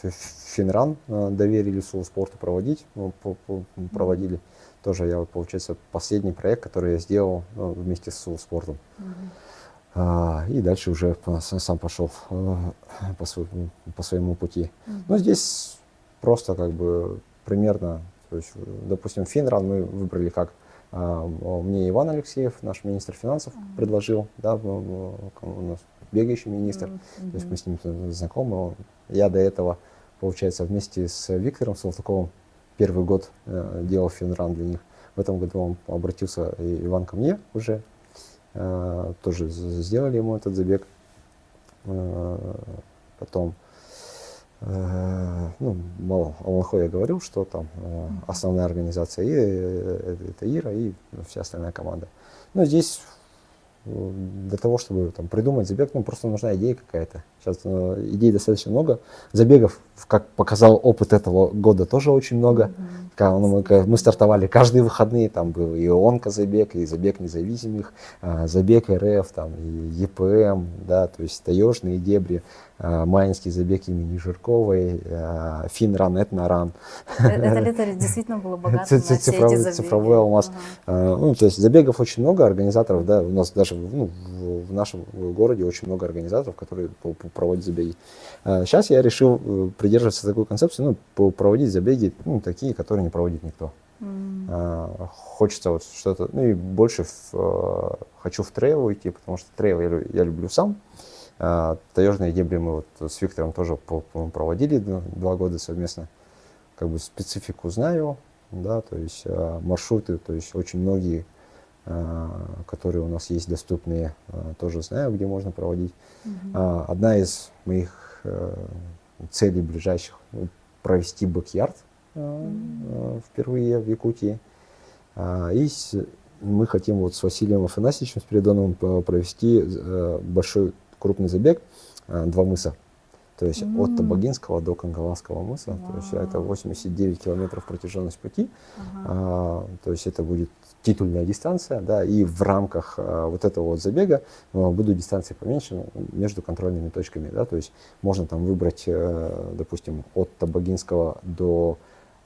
Финран доверили Soulsport проводить, проводили. Тоже я, вот, получается, последний проект, который я сделал вместе с Soulsport. И дальше уже сам пошел по своему пути. Но здесь просто как бы примерно, то есть, допустим, Финран мы выбрали как мне Иван Алексеев, наш министр финансов, предложил, да, у нас бегающий министр, то есть мы с ним знакомы. Я до этого, получается, вместе с Виктором Салтыковым первый год делал Финран для них. В этом году он обратился, и Иван, ко мне уже, тоже сделали ему этот забег. Потом, ну, мало Аланхо я говорил, что там основная организация, и это Ира, и вся остальная команда. Но здесь для того, чтобы там придумать забег, ну, просто нужна идея какая-то. Сейчас идей достаточно много. Забегов, как показал опыт этого года, тоже очень много. Мы стартовали каждые выходные, там был и онкозабег, и забег независимых, забег РФ, там, и ЕПМ, да, то есть таежные дебри, Маинский забег имени Жирковой, Финран, Этноран. Это лето действительно было богато на все эти забеги. Цифровой алмаз. Ну, то есть забегов очень много, организаторов, да, у нас даже в нашем городе очень много организаторов, которые проводят забеги. Сейчас я решил придерживаться такой концепции, ну, проводить забеги, ну, такие, которые не проводит никто. Хочется вот что-то, ну, и больше хочу в трейл уйти, потому что трейл я люблю сам. Таежные дебри мы вот с Виктором тоже проводили 2 года совместно. Как бы специфику знаю, да, то есть маршруты, то есть очень многие, которые у нас есть доступные, тоже знаю, где можно проводить. Одна из моих целей ближайших — провести бэк-ярд впервые в Якутии. И мы хотим вот с Василием Афанасьевичем Спиридоновым провести большой крупный забег 2 мыса. То есть от Табагинского до Кангаласского мыса. То есть это 89 километров протяженность пути. То есть это будет титульная дистанция, да, и в рамках вот этого вот забега будут дистанции поменьше между контрольными точками, да, то есть можно там выбрать, допустим, от Табагинского до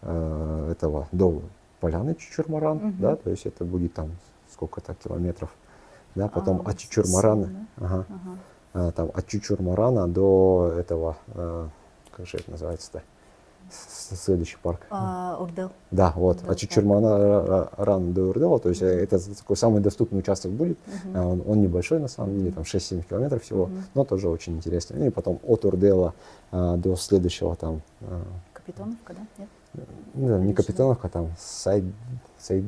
до Поляны Чучурмаран, да, то есть это будет там сколько-то километров, да, потом от Чучурмарана, там от Чучурмарана до этого, как же это называется-то? Следующий парк. Урдел. Да, вот, от Чучурмарана до Урдела, то есть это такой самый доступный участок будет. Он небольшой на самом деле, там 6-7 километров всего, но тоже очень интересно. И потом от Урдела до следующего там... Капитоновка, да? Нет? Да, не Капитоновка, там Сайды,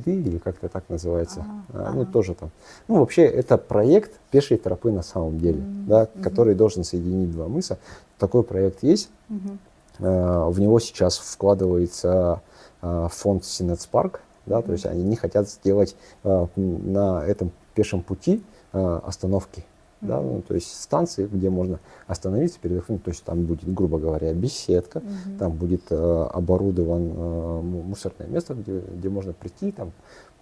или как-то так называется. Ну, тоже там. Ну, вообще, это проект пешей тропы на самом деле, да, который должен соединить 2 мыса. Такой проект есть. В него сейчас вкладывается фонд Синецпарк, да, то есть они хотят сделать на этом пешем пути остановки, да, ну, то есть станции, где можно остановиться, передохнуть, то есть там будет, грубо говоря, беседка, там будет оборудован мусорное место, где можно прийти, там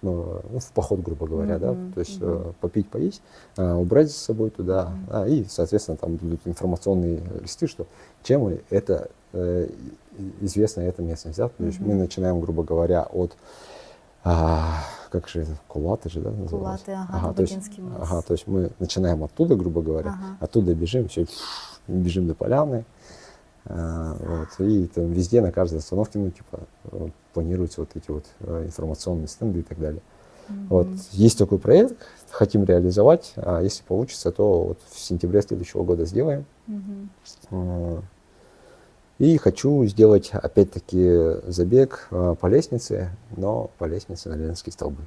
в поход, грубо говоря, да, то есть попить, поесть, убрать за собой туда, и, соответственно, там будут информационные листы, что чем это известна эта местность, да, то есть мы начинаем, грубо говоря, от как же это, Кулаты же, да, называлось? Кулаты, То есть, Табакинский мыс. то есть мы начинаем оттуда, грубо говоря, оттуда бежим, все, бежим до Поляны, вот, и там везде, на каждой остановке, планируются вот эти вот информационные стенды и так далее. Вот, есть такой проект, хотим реализовать, а если получится, то вот в сентябре следующего года сделаем. И хочу сделать, опять-таки, забег по лестнице, но по лестнице на Ленинские столбы.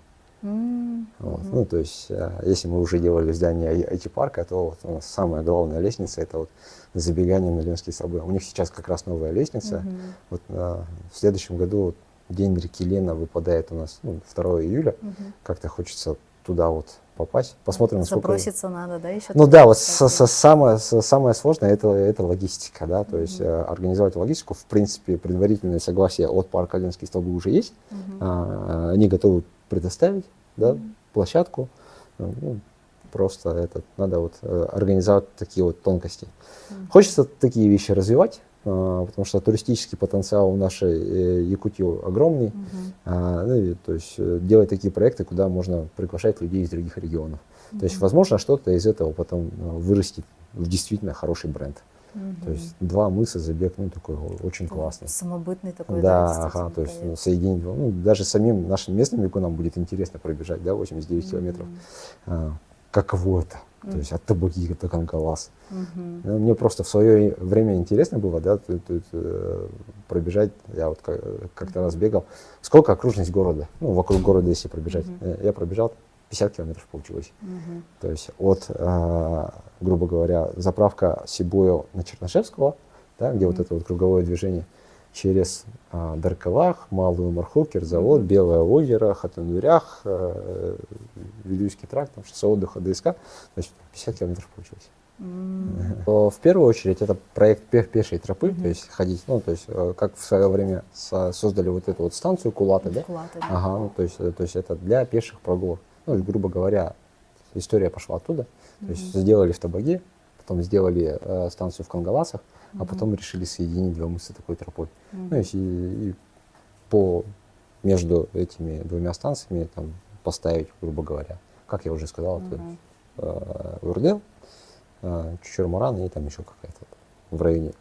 Вот. То есть, если мы уже делали здание IT-парка, то вот у нас самая главная лестница — это вот забегание на Ленинские столбы. У них сейчас как раз новая лестница. Вот, в следующем году День реки Лена выпадает у нас 2 июля. Как-то хочется туда вот попасть. Посмотрим, насколько... Запроситься надо, да, еще? Вот самое сложное это логистика, да, то есть организовать логистику. В принципе, предварительное согласие от парка Ленинские столбы уже есть. Они готовы предоставить, да, площадку. Просто надо вот организовать такие вот тонкости. Хочется такие вещи развивать, потому что туристический потенциал в нашей Якутии огромный. То есть делать такие проекты, куда можно приглашать людей из других регионов. То есть, возможно, что-то из этого потом вырастет в действительно хороший бренд. То есть 2 мыса, забег, такой очень классный. Самобытный такой, да, то есть соединить, даже самим нашим местным якунам будет интересно пробежать, да, 89 километров. Каково это? То есть от Табаки до Кангалас. Мне просто в свое время интересно было, да, пробежать. Я вот как-то раз бегал. Сколько окружность города? Вокруг города, если пробежать. Я пробежал 50 километров получилось. То есть от, грубо говоря, заправка Сибойл на Чернышевского, да, где вот это вот круговое движение, через Даркалах, Малую Марху, Кирзавод, Белое озеро, Хатанурях, Вилюйский тракт, там, шоссе отдыха ДСК, то есть 50 километров получилось. В первую очередь это проект пешей тропы, то есть ходить, то есть как в свое время создали вот эту вот станцию Кулаты, да? То есть это для пеших прогулок. Грубо говоря, история пошла оттуда, то есть сделали в Табаге, потом сделали станцию в Кангаласах, а потом решили соединить 2 мыса такой тропой. И между этими 2 станциями там поставить, грубо говоря, как я уже сказал, это Урдел, Чучур-Муран и там еще какая-то в районе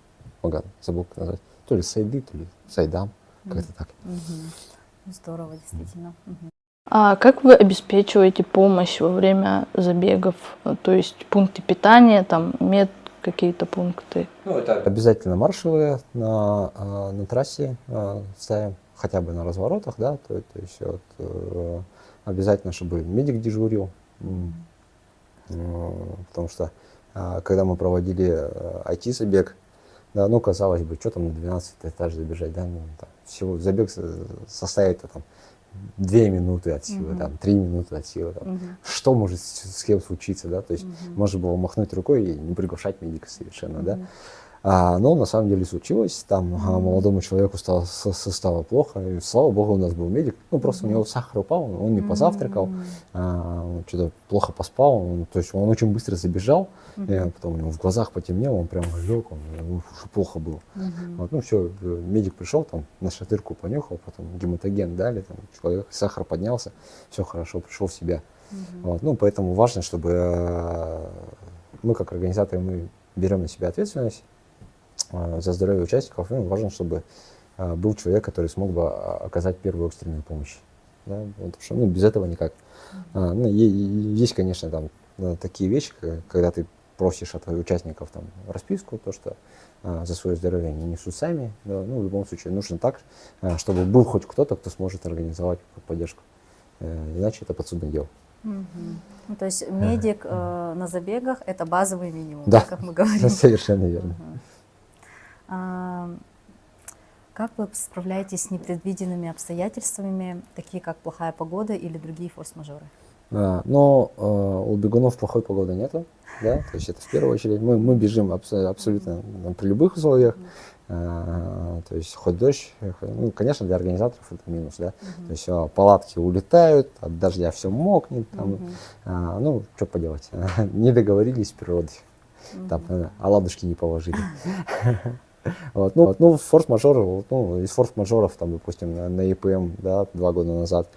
Маган, забыл как назвать, то ли Сайды, то ли Сайдам, как-то так. Здорово, действительно. А как вы обеспечиваете помощь во время забегов? То есть пункты питания, там какие-то пункты? Это обязательно маршевые на трассе ставим, хотя бы на разворотах, да, то есть вот, обязательно, чтобы медик дежурил, потому что когда мы проводили IT-забег, да, казалось бы, что там на 12 этаж забежать, да, всего забег составит там 2 минуты от силы, там, 3 минуты от силы. Там. Что может с кем случиться, да? То есть можно было махнуть рукой и не приглашать медика совершенно, да? Но на самом деле случилось, там молодому человеку стало плохо, и слава богу, у нас был медик, просто у него сахар упал, он не позавтракал, что-то плохо поспал, то есть он очень быстро забежал, потом у него в глазах потемнело, он прям лег, ему плохо было. Все, медик пришел, там на шатырку понюхал, потом гематоген дали, там, человек, сахар поднялся, все хорошо, пришел в себя. Поэтому важно, чтобы мы как организаторы, мы берем на себя ответственность за здоровье участников, важно, чтобы был человек, который смог бы оказать первую экстренную помощь. Да? Потому что без этого никак. Есть, конечно, там такие вещи, когда ты просишь от участников там, расписку, то, что за свое здоровье они несут сами. Да? В любом случае нужно так, чтобы был хоть кто-то, кто сможет организовать поддержку. Иначе это подсудное дело. То есть медик на забегах — это базовый минимум, да, как мы говорим. Совершенно верно. Как вы справляетесь с непредвиденными обстоятельствами, такие как плохая погода или другие форс-мажоры? Но у бегунов плохой погоды нету, да, то есть это в первую очередь. Мы бежим абсолютно при любых условиях, то есть хоть дождь, ну, конечно, для организаторов это минус, да, то есть палатки улетают, от дождя все мокнет, там, ну, что поделать, не договорились с природой, там, оладушки не положили. Вот, ну, форс-мажоры, ну, из форс-мажоров, там, допустим, на ЕПМ, да, 2 года назад,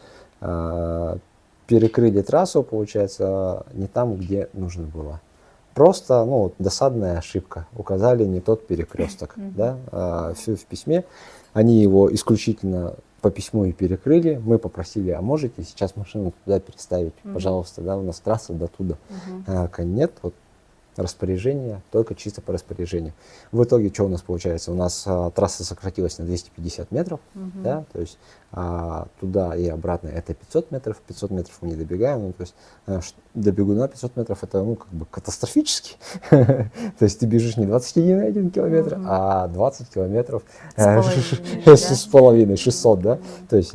перекрыли трассу, получается, не там, где нужно было. Просто, ну, вот досадная ошибка. Указали не тот перекресток, да, все в письме. Они его исключительно по письму и перекрыли. Мы попросили, а можете сейчас машину туда переставить, пожалуйста, да, у нас трасса до туда. Нет, вот распоряжение, только чисто по распоряжению. В итоге, что у нас получается? У нас трасса сократилась на 250 метров, да, то есть туда и обратно это 500 метров, 500 метров мы не добегаем, ну, то есть до бегуна 500 метров это, ну, как бы катастрофически. То есть ты бежишь не 21,1 километр, а 20 километров с половиной, 600, да, то есть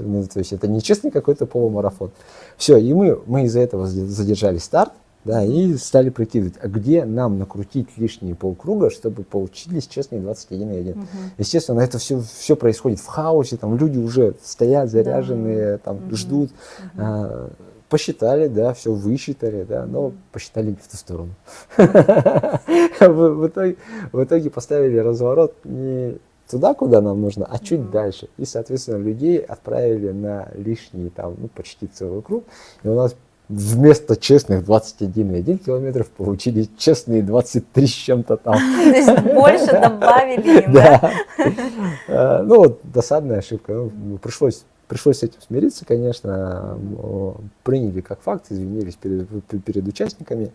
это не честный какой-то полумарафон. Все, и мы из-за этого задержали старт. Да, и стали прикидывать, а где нам накрутить лишние полкруга, чтобы получились честные 21,1. Естественно, это все происходит в хаосе, там люди уже стоят заряженные, там ждут. Посчитали, да, все высчитали, да, но посчитали не в ту сторону. В итоге поставили разворот не туда, куда нам нужно, а чуть дальше. И, соответственно, людей отправили на лишний, там, ну, почти целый круг. И у нас вместо честных 21,1 километров получили честные 23 с чем-то там. То есть больше добавили им, да? Ну, вот досадная ошибка. Ну, пришлось с этим смириться, конечно. Приняли как факт, извинились перед участниками.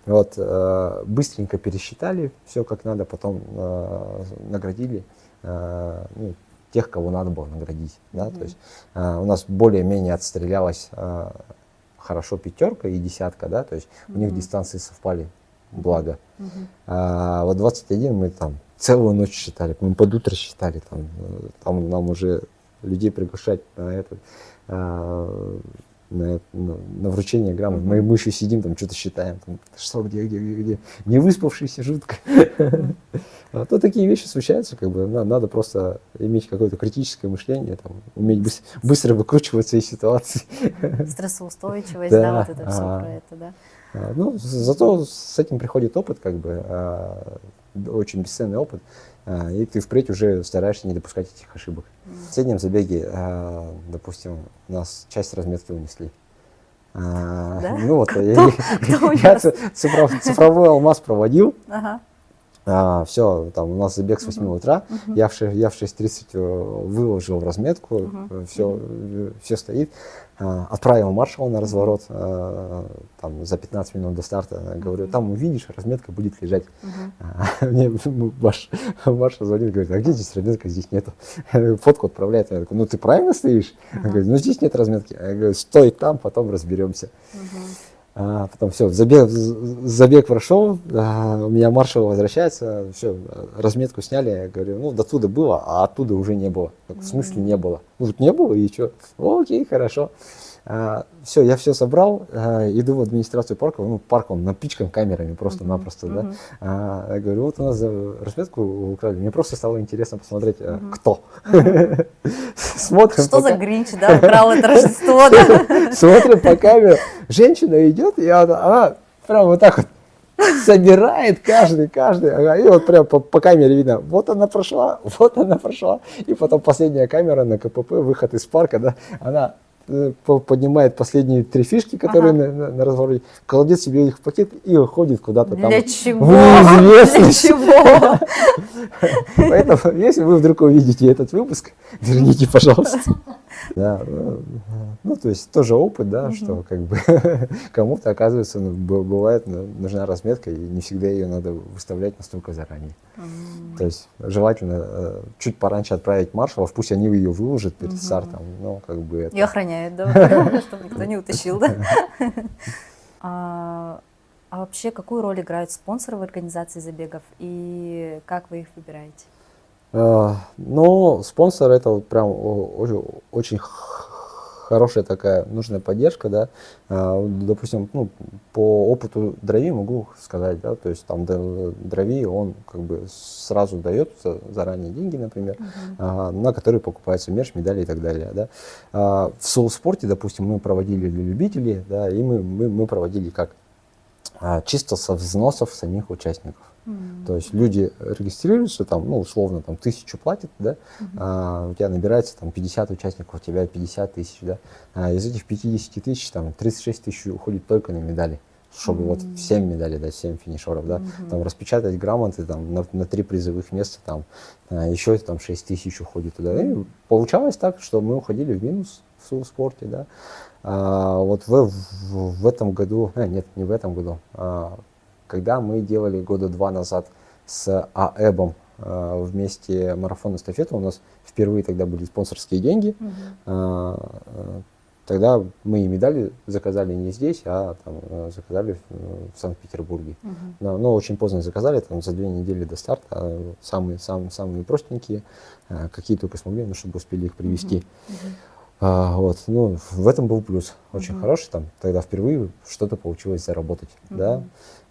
Вот, быстренько пересчитали все как надо, потом наградили, ну, тех, кого надо было наградить. Да? То есть у нас более-менее отстрелялось хорошо 5 и 10, да, то есть у них дистанции совпали, благо. Вот 21 мы там целую ночь считали, мы под утро считали, там нам уже людей приглашать на вручение грамот. Мы еще сидим, там что-то считаем, там, что, где. Не выспавшиеся жутко. То такие вещи случаются, как бы, надо просто иметь какое-то критическое мышление, там, уметь быстро выкручиваться из ситуации. Стрессоустойчивость, да, вот это все про это, да. Ну, зато с этим приходит опыт, как бы, очень бесценный опыт, и ты впредь уже стараешься не допускать этих ошибок. В среднем забеге, допустим, у нас часть разметки унесли. Да? Ну вот, Кто я цифровой алмаз проводил. Все, там у нас забег с 8 утра, я в 6:30 выложил в разметку, все стоит, отправил маршала на разворот, там, за 15 минут до старта, говорю, там увидишь, разметка будет лежать. Мне маршал звонит, говорит, а где здесь разметка, здесь нету. Фотку отправляет, я такой, ну ты правильно стоишь? Я говорю, ну здесь нет разметки. Я говорю, стой там, потом разберемся. Потом все, забег прошел, у меня маршал возвращается, все, разметку сняли, я говорю, ну, до туда было, а оттуда уже не было. В смысле не было? Ну, тут не было, и что? Окей, хорошо. Все, я все собрал, иду в администрацию парка, ну, парк он напичкан камерами просто-напросто, да. Я говорю, вот у нас разметку украли, мне просто стало интересно посмотреть, кто. Смотрим. Что за Гринч, да, украл это Рождество, да? Смотрим по камере, женщина идет, и она прям вот так вот собирает каждый, и вот прям по камере видно, вот она прошла, и потом последняя камера на КПП, выход из парка, да, она поднимает последние 3 фишки, которые на развороте, кладет себе их в пакет и уходит куда-то там. Для чего? Для чего? Поэтому, если вы вдруг увидите этот выпуск, верните, пожалуйста. Да, ну, то есть тоже опыт, да, что как бы кому-то, оказывается, бывает нужна разметка, и не всегда ее надо выставлять настолько заранее. То есть желательно чуть пораньше отправить маршалов, пусть они ее выложат перед стартом, но как бы это... И охраняют, да, чтобы никто не утащил, да? А вообще, какую роль играют спонсоры в организации забегов, и как вы их выбираете? Но спонсор это вот прям очень хорошая такая нужная поддержка, да. Допустим, ну, по опыту Дрови могу сказать, да, то есть там Дрови, он как бы сразу дает заранее деньги, например, на которые покупается мерч, медали и так далее, да. В соул-спорте, допустим, мы проводили для любителей, да, и мы проводили как чисто со взносов самих участников. То есть люди регистрируются, там, ну, условно, там, 1000 платят, да, у тебя набирается там 50 участников, у тебя 50 тысяч, да, из этих 50 тысяч, там, 36 тысяч уходит только на медали, чтобы вот 7 медалей, да, 7 финишеров, да, там, распечатать грамоты, там, на 3 призовых места, там, еще там 6 тысяч уходит туда, и получалось так, что мы уходили в минус в соул-спорте, да. Вот в этом году, нет, не в этом году, когда мы делали года 2 назад с АЭБом вместе марафон-эстафету, у нас впервые тогда были спонсорские деньги, тогда мы и медали заказали не здесь, а там, заказали в Санкт-Петербурге. Но очень поздно заказали, там за 2 недели до старта, самые простенькие, какие только смогли, ну, чтобы успели их привезти. Вот, ну, в этом был плюс очень хороший, там тогда впервые что-то получилось заработать, да.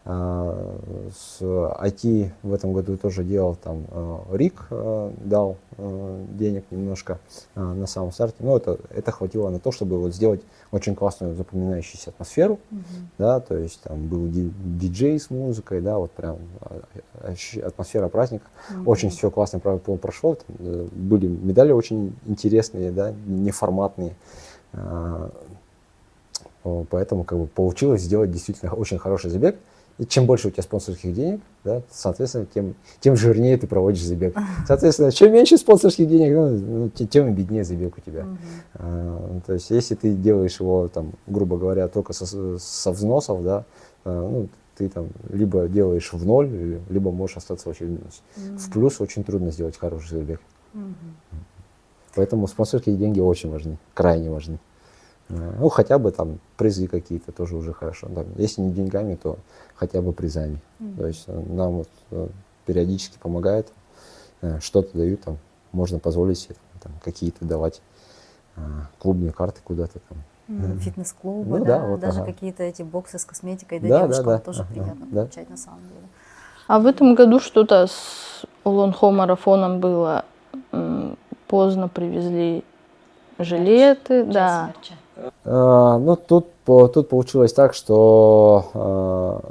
С IT в этом году тоже делал, там Рик дал денег немножко на самом старте, но это хватило на то, чтобы вот сделать очень классную запоминающуюся атмосферу, да, то есть там был диджей с музыкой, да, вот прям атмосфера праздника, очень все классно прошло, там, были медали очень интересные, да, неформатные, поэтому как бы получилось сделать действительно очень хороший забег. И чем больше у тебя спонсорских денег, да, соответственно, тем жирнее ты проводишь забег. Соответственно, чем меньше спонсорских денег, тем беднее забег у тебя. То есть, если ты делаешь его, там, грубо говоря, только со взносов, да, ну, ты там либо делаешь в ноль, либо можешь остаться вообще в минус. В плюс очень трудно сделать хороший забег. Поэтому спонсорские деньги очень важны, крайне важны. Ну, хотя бы там призы какие-то тоже уже хорошо. Там, если не деньгами, то хотя бы призами. То есть нам вот периодически помогают, что-то дают, там, можно позволить себе там, какие-то давать клубные карты куда-то там. Фитнес-клубы, Ну, да, да, вот, даже какие-то эти боксы с косметикой, да, Да, девушкам да, тоже приятно получать на самом деле. А в этом году что-то с Улан-Хо марафоном было, поздно привезли жилеты, да. Ну, тут получилось так, что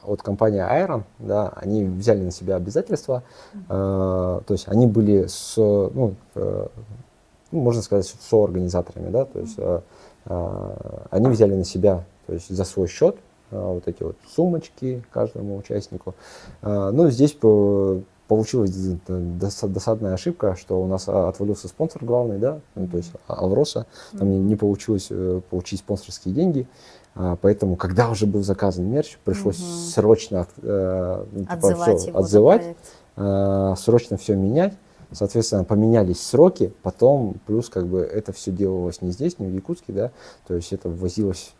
вот компания Iron, да, они взяли на себя обязательства, то есть они были можно сказать, соорганизаторами, да, то есть они взяли на себя, то есть за свой счет вот эти вот сумочки каждому участнику. Ну, здесь получилась досадная ошибка, что у нас отвалился спонсор главный, да, ну, то есть Авроса, там не получилось получить спонсорские деньги, поэтому, когда уже был заказан мерч, пришлось срочно отзывать, срочно все менять, соответственно, поменялись сроки, потом плюс как бы это все делалось не здесь, не в Якутске, да, то есть это ввозилось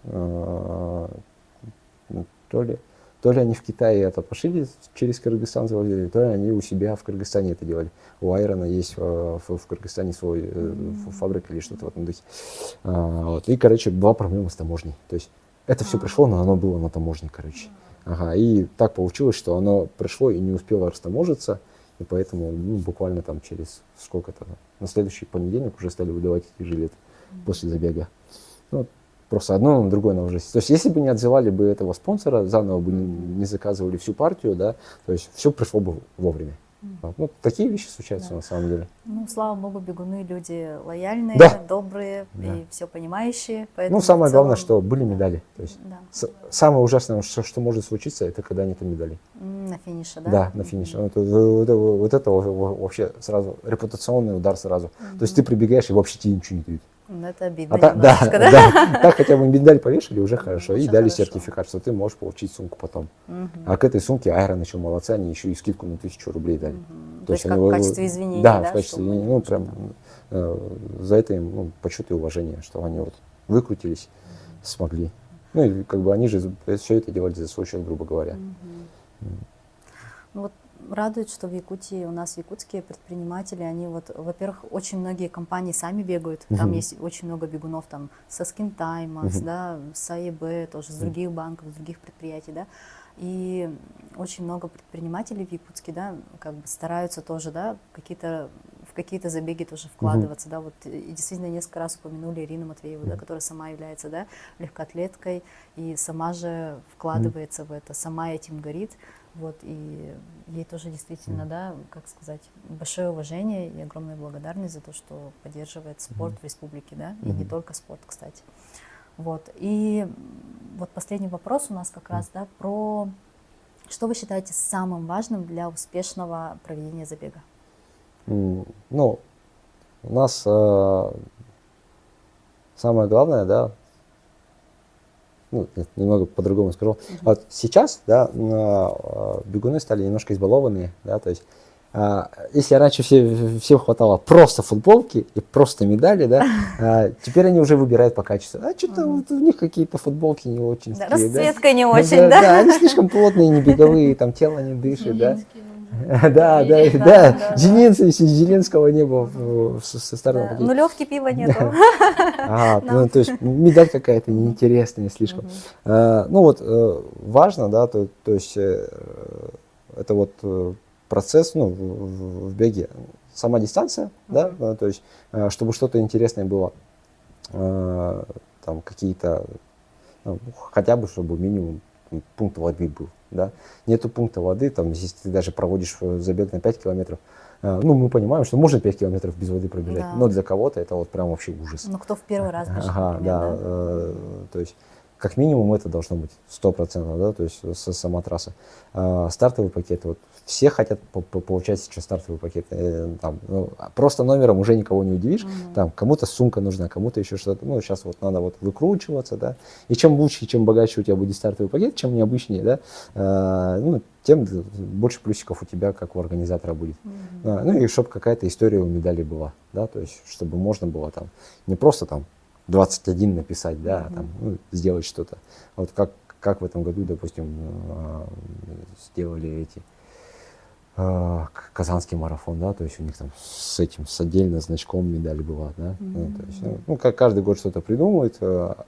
то ли они в Китае это пошили, через Кыргызстан завозили, то ли они у себя в Кыргызстане это делали. У Айрона есть в Кыргызстане свой фабрика или что-то в этом духе. Вот. И, короче, была проблема с таможней. То есть это все пришло, но оно было на таможне, короче. И так получилось, что оно пришло и не успело растаможиться, и поэтому буквально там через сколько-то, на следующий понедельник уже стали выдавать эти жилеты после забега. Ну, просто одно на другое наложилось. То есть, если бы не отзывали бы этого спонсора, заново бы не заказывали всю партию, да, то есть все пришло бы вовремя. Ну, такие вещи случаются на самом деле. Ну, слава богу, бегуны люди лояльные, Да. добрые и все понимающие. Ну, Поэтому самое в целом, главное, что были медали. То есть самое ужасное, что может случиться, это когда нету медалей. на финише, да? Да, на финише. Вот это вообще сразу репутационный удар сразу. То есть ты прибегаешь и вообще тебе ничего не дают. Ну, это обидно Да, немножечко, да? да, так хотя бы медаль повешали, уже хорошо. Уже И дали хорошо. сертификат, что ты можешь получить сумку потом. А к этой сумке Айрон еще молодцы, они еще и скидку на 1000 рублей дали. То есть как они в качестве извинения, да? да, в качестве чтобы извинения, они прям за это им почет и уважение, что они вот выкрутились, смогли. Ну и как бы они же все это делали за свой счет, грубо говоря. Ну, вот радует, что в Якутии, у нас якутские предприниматели, они вот, во-первых, очень многие компании сами бегают, там есть очень много бегунов, там, со Скинтайма, да, с АЕБ, тоже с других банков, с других предприятий, да, и очень много предпринимателей в Якутске, да, как бы стараются тоже, да, в какие-то забеги тоже вкладываться, да, вот, и действительно несколько раз упомянули Ирину Матвееву, да, которая сама является, да, легкоатлеткой, и сама же вкладывается в это, сама этим горит, вот, и ей тоже действительно, да, как сказать, большое уважение и огромная благодарность за то, что поддерживает спорт в республике, да, и не только спорт, кстати. Вот, и вот последний вопрос у нас как раз, да, про что вы считаете самым важным для успешного проведения забега? Ну, у нас самое главное, да, ну, немного по-другому скажу. Вот сейчас, да, бегуны стали немножко избалованные, да, то есть если раньше всем хватало просто футболки и просто медали, да, теперь они уже выбирают по качеству. А что-то вот у них какие-то футболки не очень. Да, такие, расцветка не да? очень, да? Да, они слишком плотные, не беговые, там тело не дышит, да. Да, Зеленского не было в стартовом пакете. Нулевки пива нету. Ну, то есть медаль какая-то неинтересная слишком. Ну вот важно, да, то есть это вот процесс, ну, в беге, сама дистанция, да, то есть чтобы что-то интересное было, там какие-то, ну, хотя бы чтобы минимум пункт воды был, да. Нету пункта воды, там, если ты даже проводишь забег на 5 километров, ну, мы понимаем, что можно 5 километров без воды пробежать, Да. но для кого-то это вот прям вообще ужас. Ну, кто в первый раз бежит, Ага, например, да, то есть как минимум это должно быть 100%, да, то есть сама трасса. Стартовый пакет, вот все хотят получать сейчас стартовый пакет, там, ну, просто номером уже никого не удивишь, там кому-то сумка нужна, кому-то еще что-то, ну, сейчас вот надо вот выкручиваться, да, и чем лучше, чем богаче у тебя будет стартовый пакет, чем необычнее, да, ну, тем больше плюсиков у тебя, как у организатора будет. Ну, и чтобы какая-то история у медали была, да, то есть чтобы можно было там не просто там 21 написать, да, там, ну, сделать что-то. Вот как в этом году, допустим, сделали эти Казанский марафон, да, то есть у них там с отдельно значком медаль была, да, ну, то есть, ну, как каждый год что-то придумывают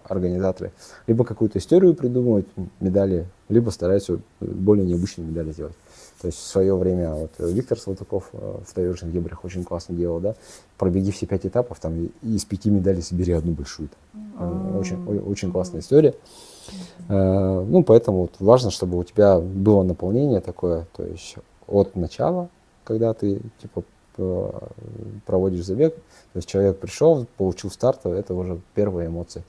организаторы, либо какую-то историю придумывают медали, либо стараются более необычные медали сделать. То есть в свое время вот Виктор Салтыков в таежных дебрях очень классно делал, да, пробеги все 5 этапов, там, и из 5 медалей собери одну большую. Очень классная история. Ну, поэтому вот важно, чтобы у тебя было наполнение такое, то есть от начала, когда ты типа проводишь забег, то есть человек пришел, получил старт, это уже первые эмоции.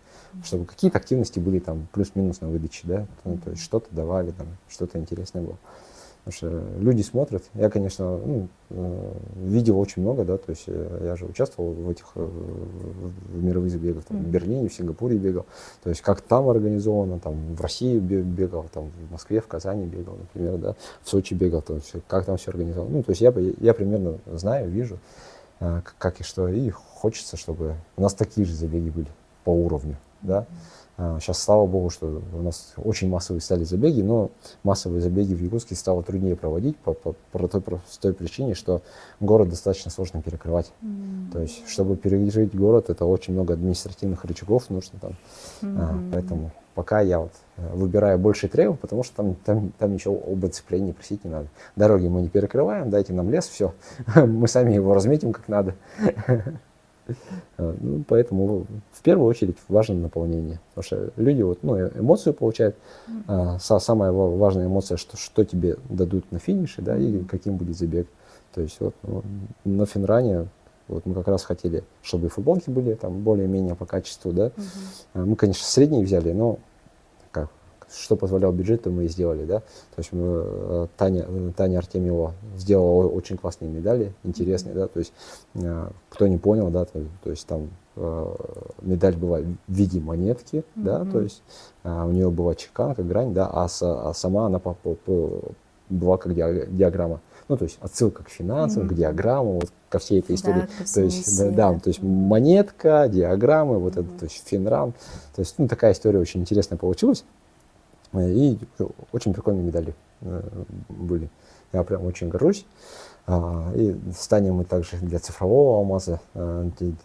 Чтобы какие-то активности были там плюс-минус на выдаче, да, то есть что-то давали, там, что-то интересное было. Потому что люди смотрят. Я, конечно, ну, видел очень много, да, то есть я же участвовал в этих в мировых забегах, там, в Берлине, в Сингапуре бегал. То есть как там организовано, там в России бегал, там в Москве, в Казани бегал, например, да, в Сочи бегал, то есть как там все организовано. Ну, то есть я примерно знаю, вижу, как и что, и хочется, чтобы у нас такие же забеги были по уровню, да. Сейчас, слава богу, что у нас очень массовые стали забеги, но массовые забеги в Якутске стало труднее проводить по той простой причине, что город достаточно сложно перекрывать. То есть, чтобы перекрыть город, это очень много административных рычагов нужно там. Поэтому пока я вот выбираю больше трейл, потому что там ничего об оцеплении просить не надо. Дороги мы не перекрываем, дайте нам лес, все, мы сами его разметим как надо. Ну, поэтому в первую очередь важно наполнение, потому что люди вот, ну, эмоцию получают. Самая важная эмоция, что тебе дадут на финише, да, и каким будет забег. То есть вот, ну, на финране вот мы как раз хотели, чтобы футболки были там более-менее по качеству, да. Мы, конечно, средние взяли, но что позволял бюджет, то мы и сделали, да. То есть Таня Артемьева сделала очень классные медали, интересные, да. То есть кто не понял, да, то есть там медаль была в виде монетки, да, то есть у нее была чеканка, грань, да, а сама она была как диаграмма. Ну, то есть отсылка к финансам, к диаграммам, вот ко всей этой истории. Да, то есть, то есть монетка, диаграммы, вот это, то есть финрам. То есть, ну, такая история очень интересная получилась. И очень прикольные медали были. Я прям очень горжусь. И станем мы также для цифрового алмаза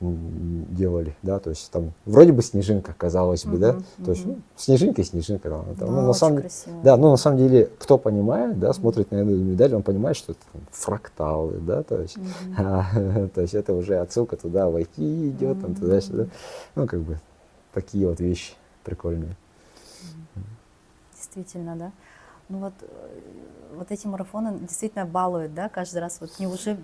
делали, да, то есть там вроде бы снежинка, казалось бы, да, то есть снежинка и снежинка. Да, Да, ну, на очень самом, красиво. да, ну, на самом деле, кто понимает, да, смотрит на эту медаль, он понимает, что это там фракталы, да, то есть, то есть это уже отсылка туда, в IT идет, там туда-сюда, ну, как бы такие вот вещи прикольные. Действительно, да. Ну вот эти марафоны действительно балуют, да, каждый раз. Вот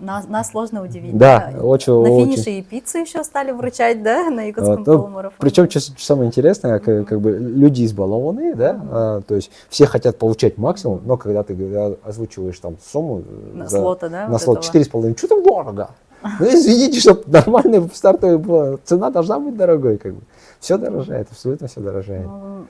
нас сложно удивить. Да, очень, На очень. финише и пиццу еще стали вручать, да, на Якутском полумарафоне. Причем, что самое интересное, как бы люди избалованные, да, то есть все хотят получать максимум, но когда ты озвучиваешь там сумму На слота, да? на вот слот этого. 4,5, что там дорого? Ну, извините, чтобы нормальная стартовая была, цена должна быть дорогой, как бы. Все дорожает, абсолютно все дорожает. Ну,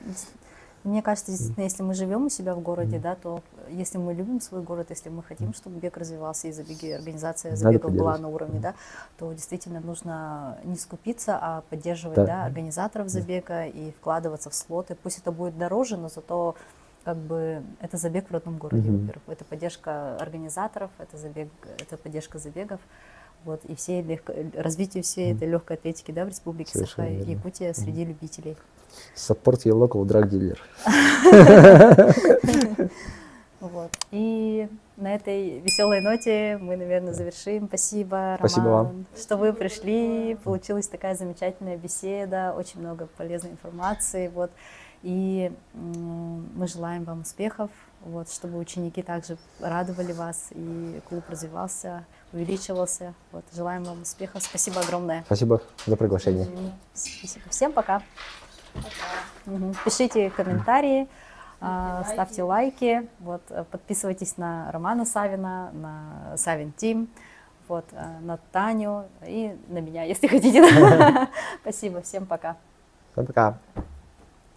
мне кажется, действительно, если мы живем у себя в городе, да, то если мы любим свой город, если мы хотим, чтобы бег развивался и забеги, организация Надо забегов была поддерживать. на уровне, да, то действительно нужно не скупиться, а поддерживать, Да. да, организаторов забега и вкладываться в слоты. Пусть это будет дороже, но зато как бы это забег в родном городе, во-первых. Это поддержка организаторов, это поддержка забегов. Вот, и развитие всей этой легкой атлетики, да, в Республике Совершенно верно. Саха-Якутия среди любителей. Support your local drug dealer. Вот. И на этой веселой ноте мы, наверное, завершим. Спасибо, Спасибо Роман, вам. что вы пришли. Получилась такая замечательная беседа, очень много полезной информации. Вот. И мы желаем вам успехов, вот, чтобы ученики также радовали вас, и клуб развивался, увеличивался. Вот. Желаем вам успехов. Спасибо огромное. Спасибо за приглашение. Спасибо. Всем пока. Пишите комментарии, ставьте лайки, вот, подписывайтесь на Романа Савина, на Савин Тим, вот, на Таню и на меня, если хотите. Спасибо, всем пока. Всем пока.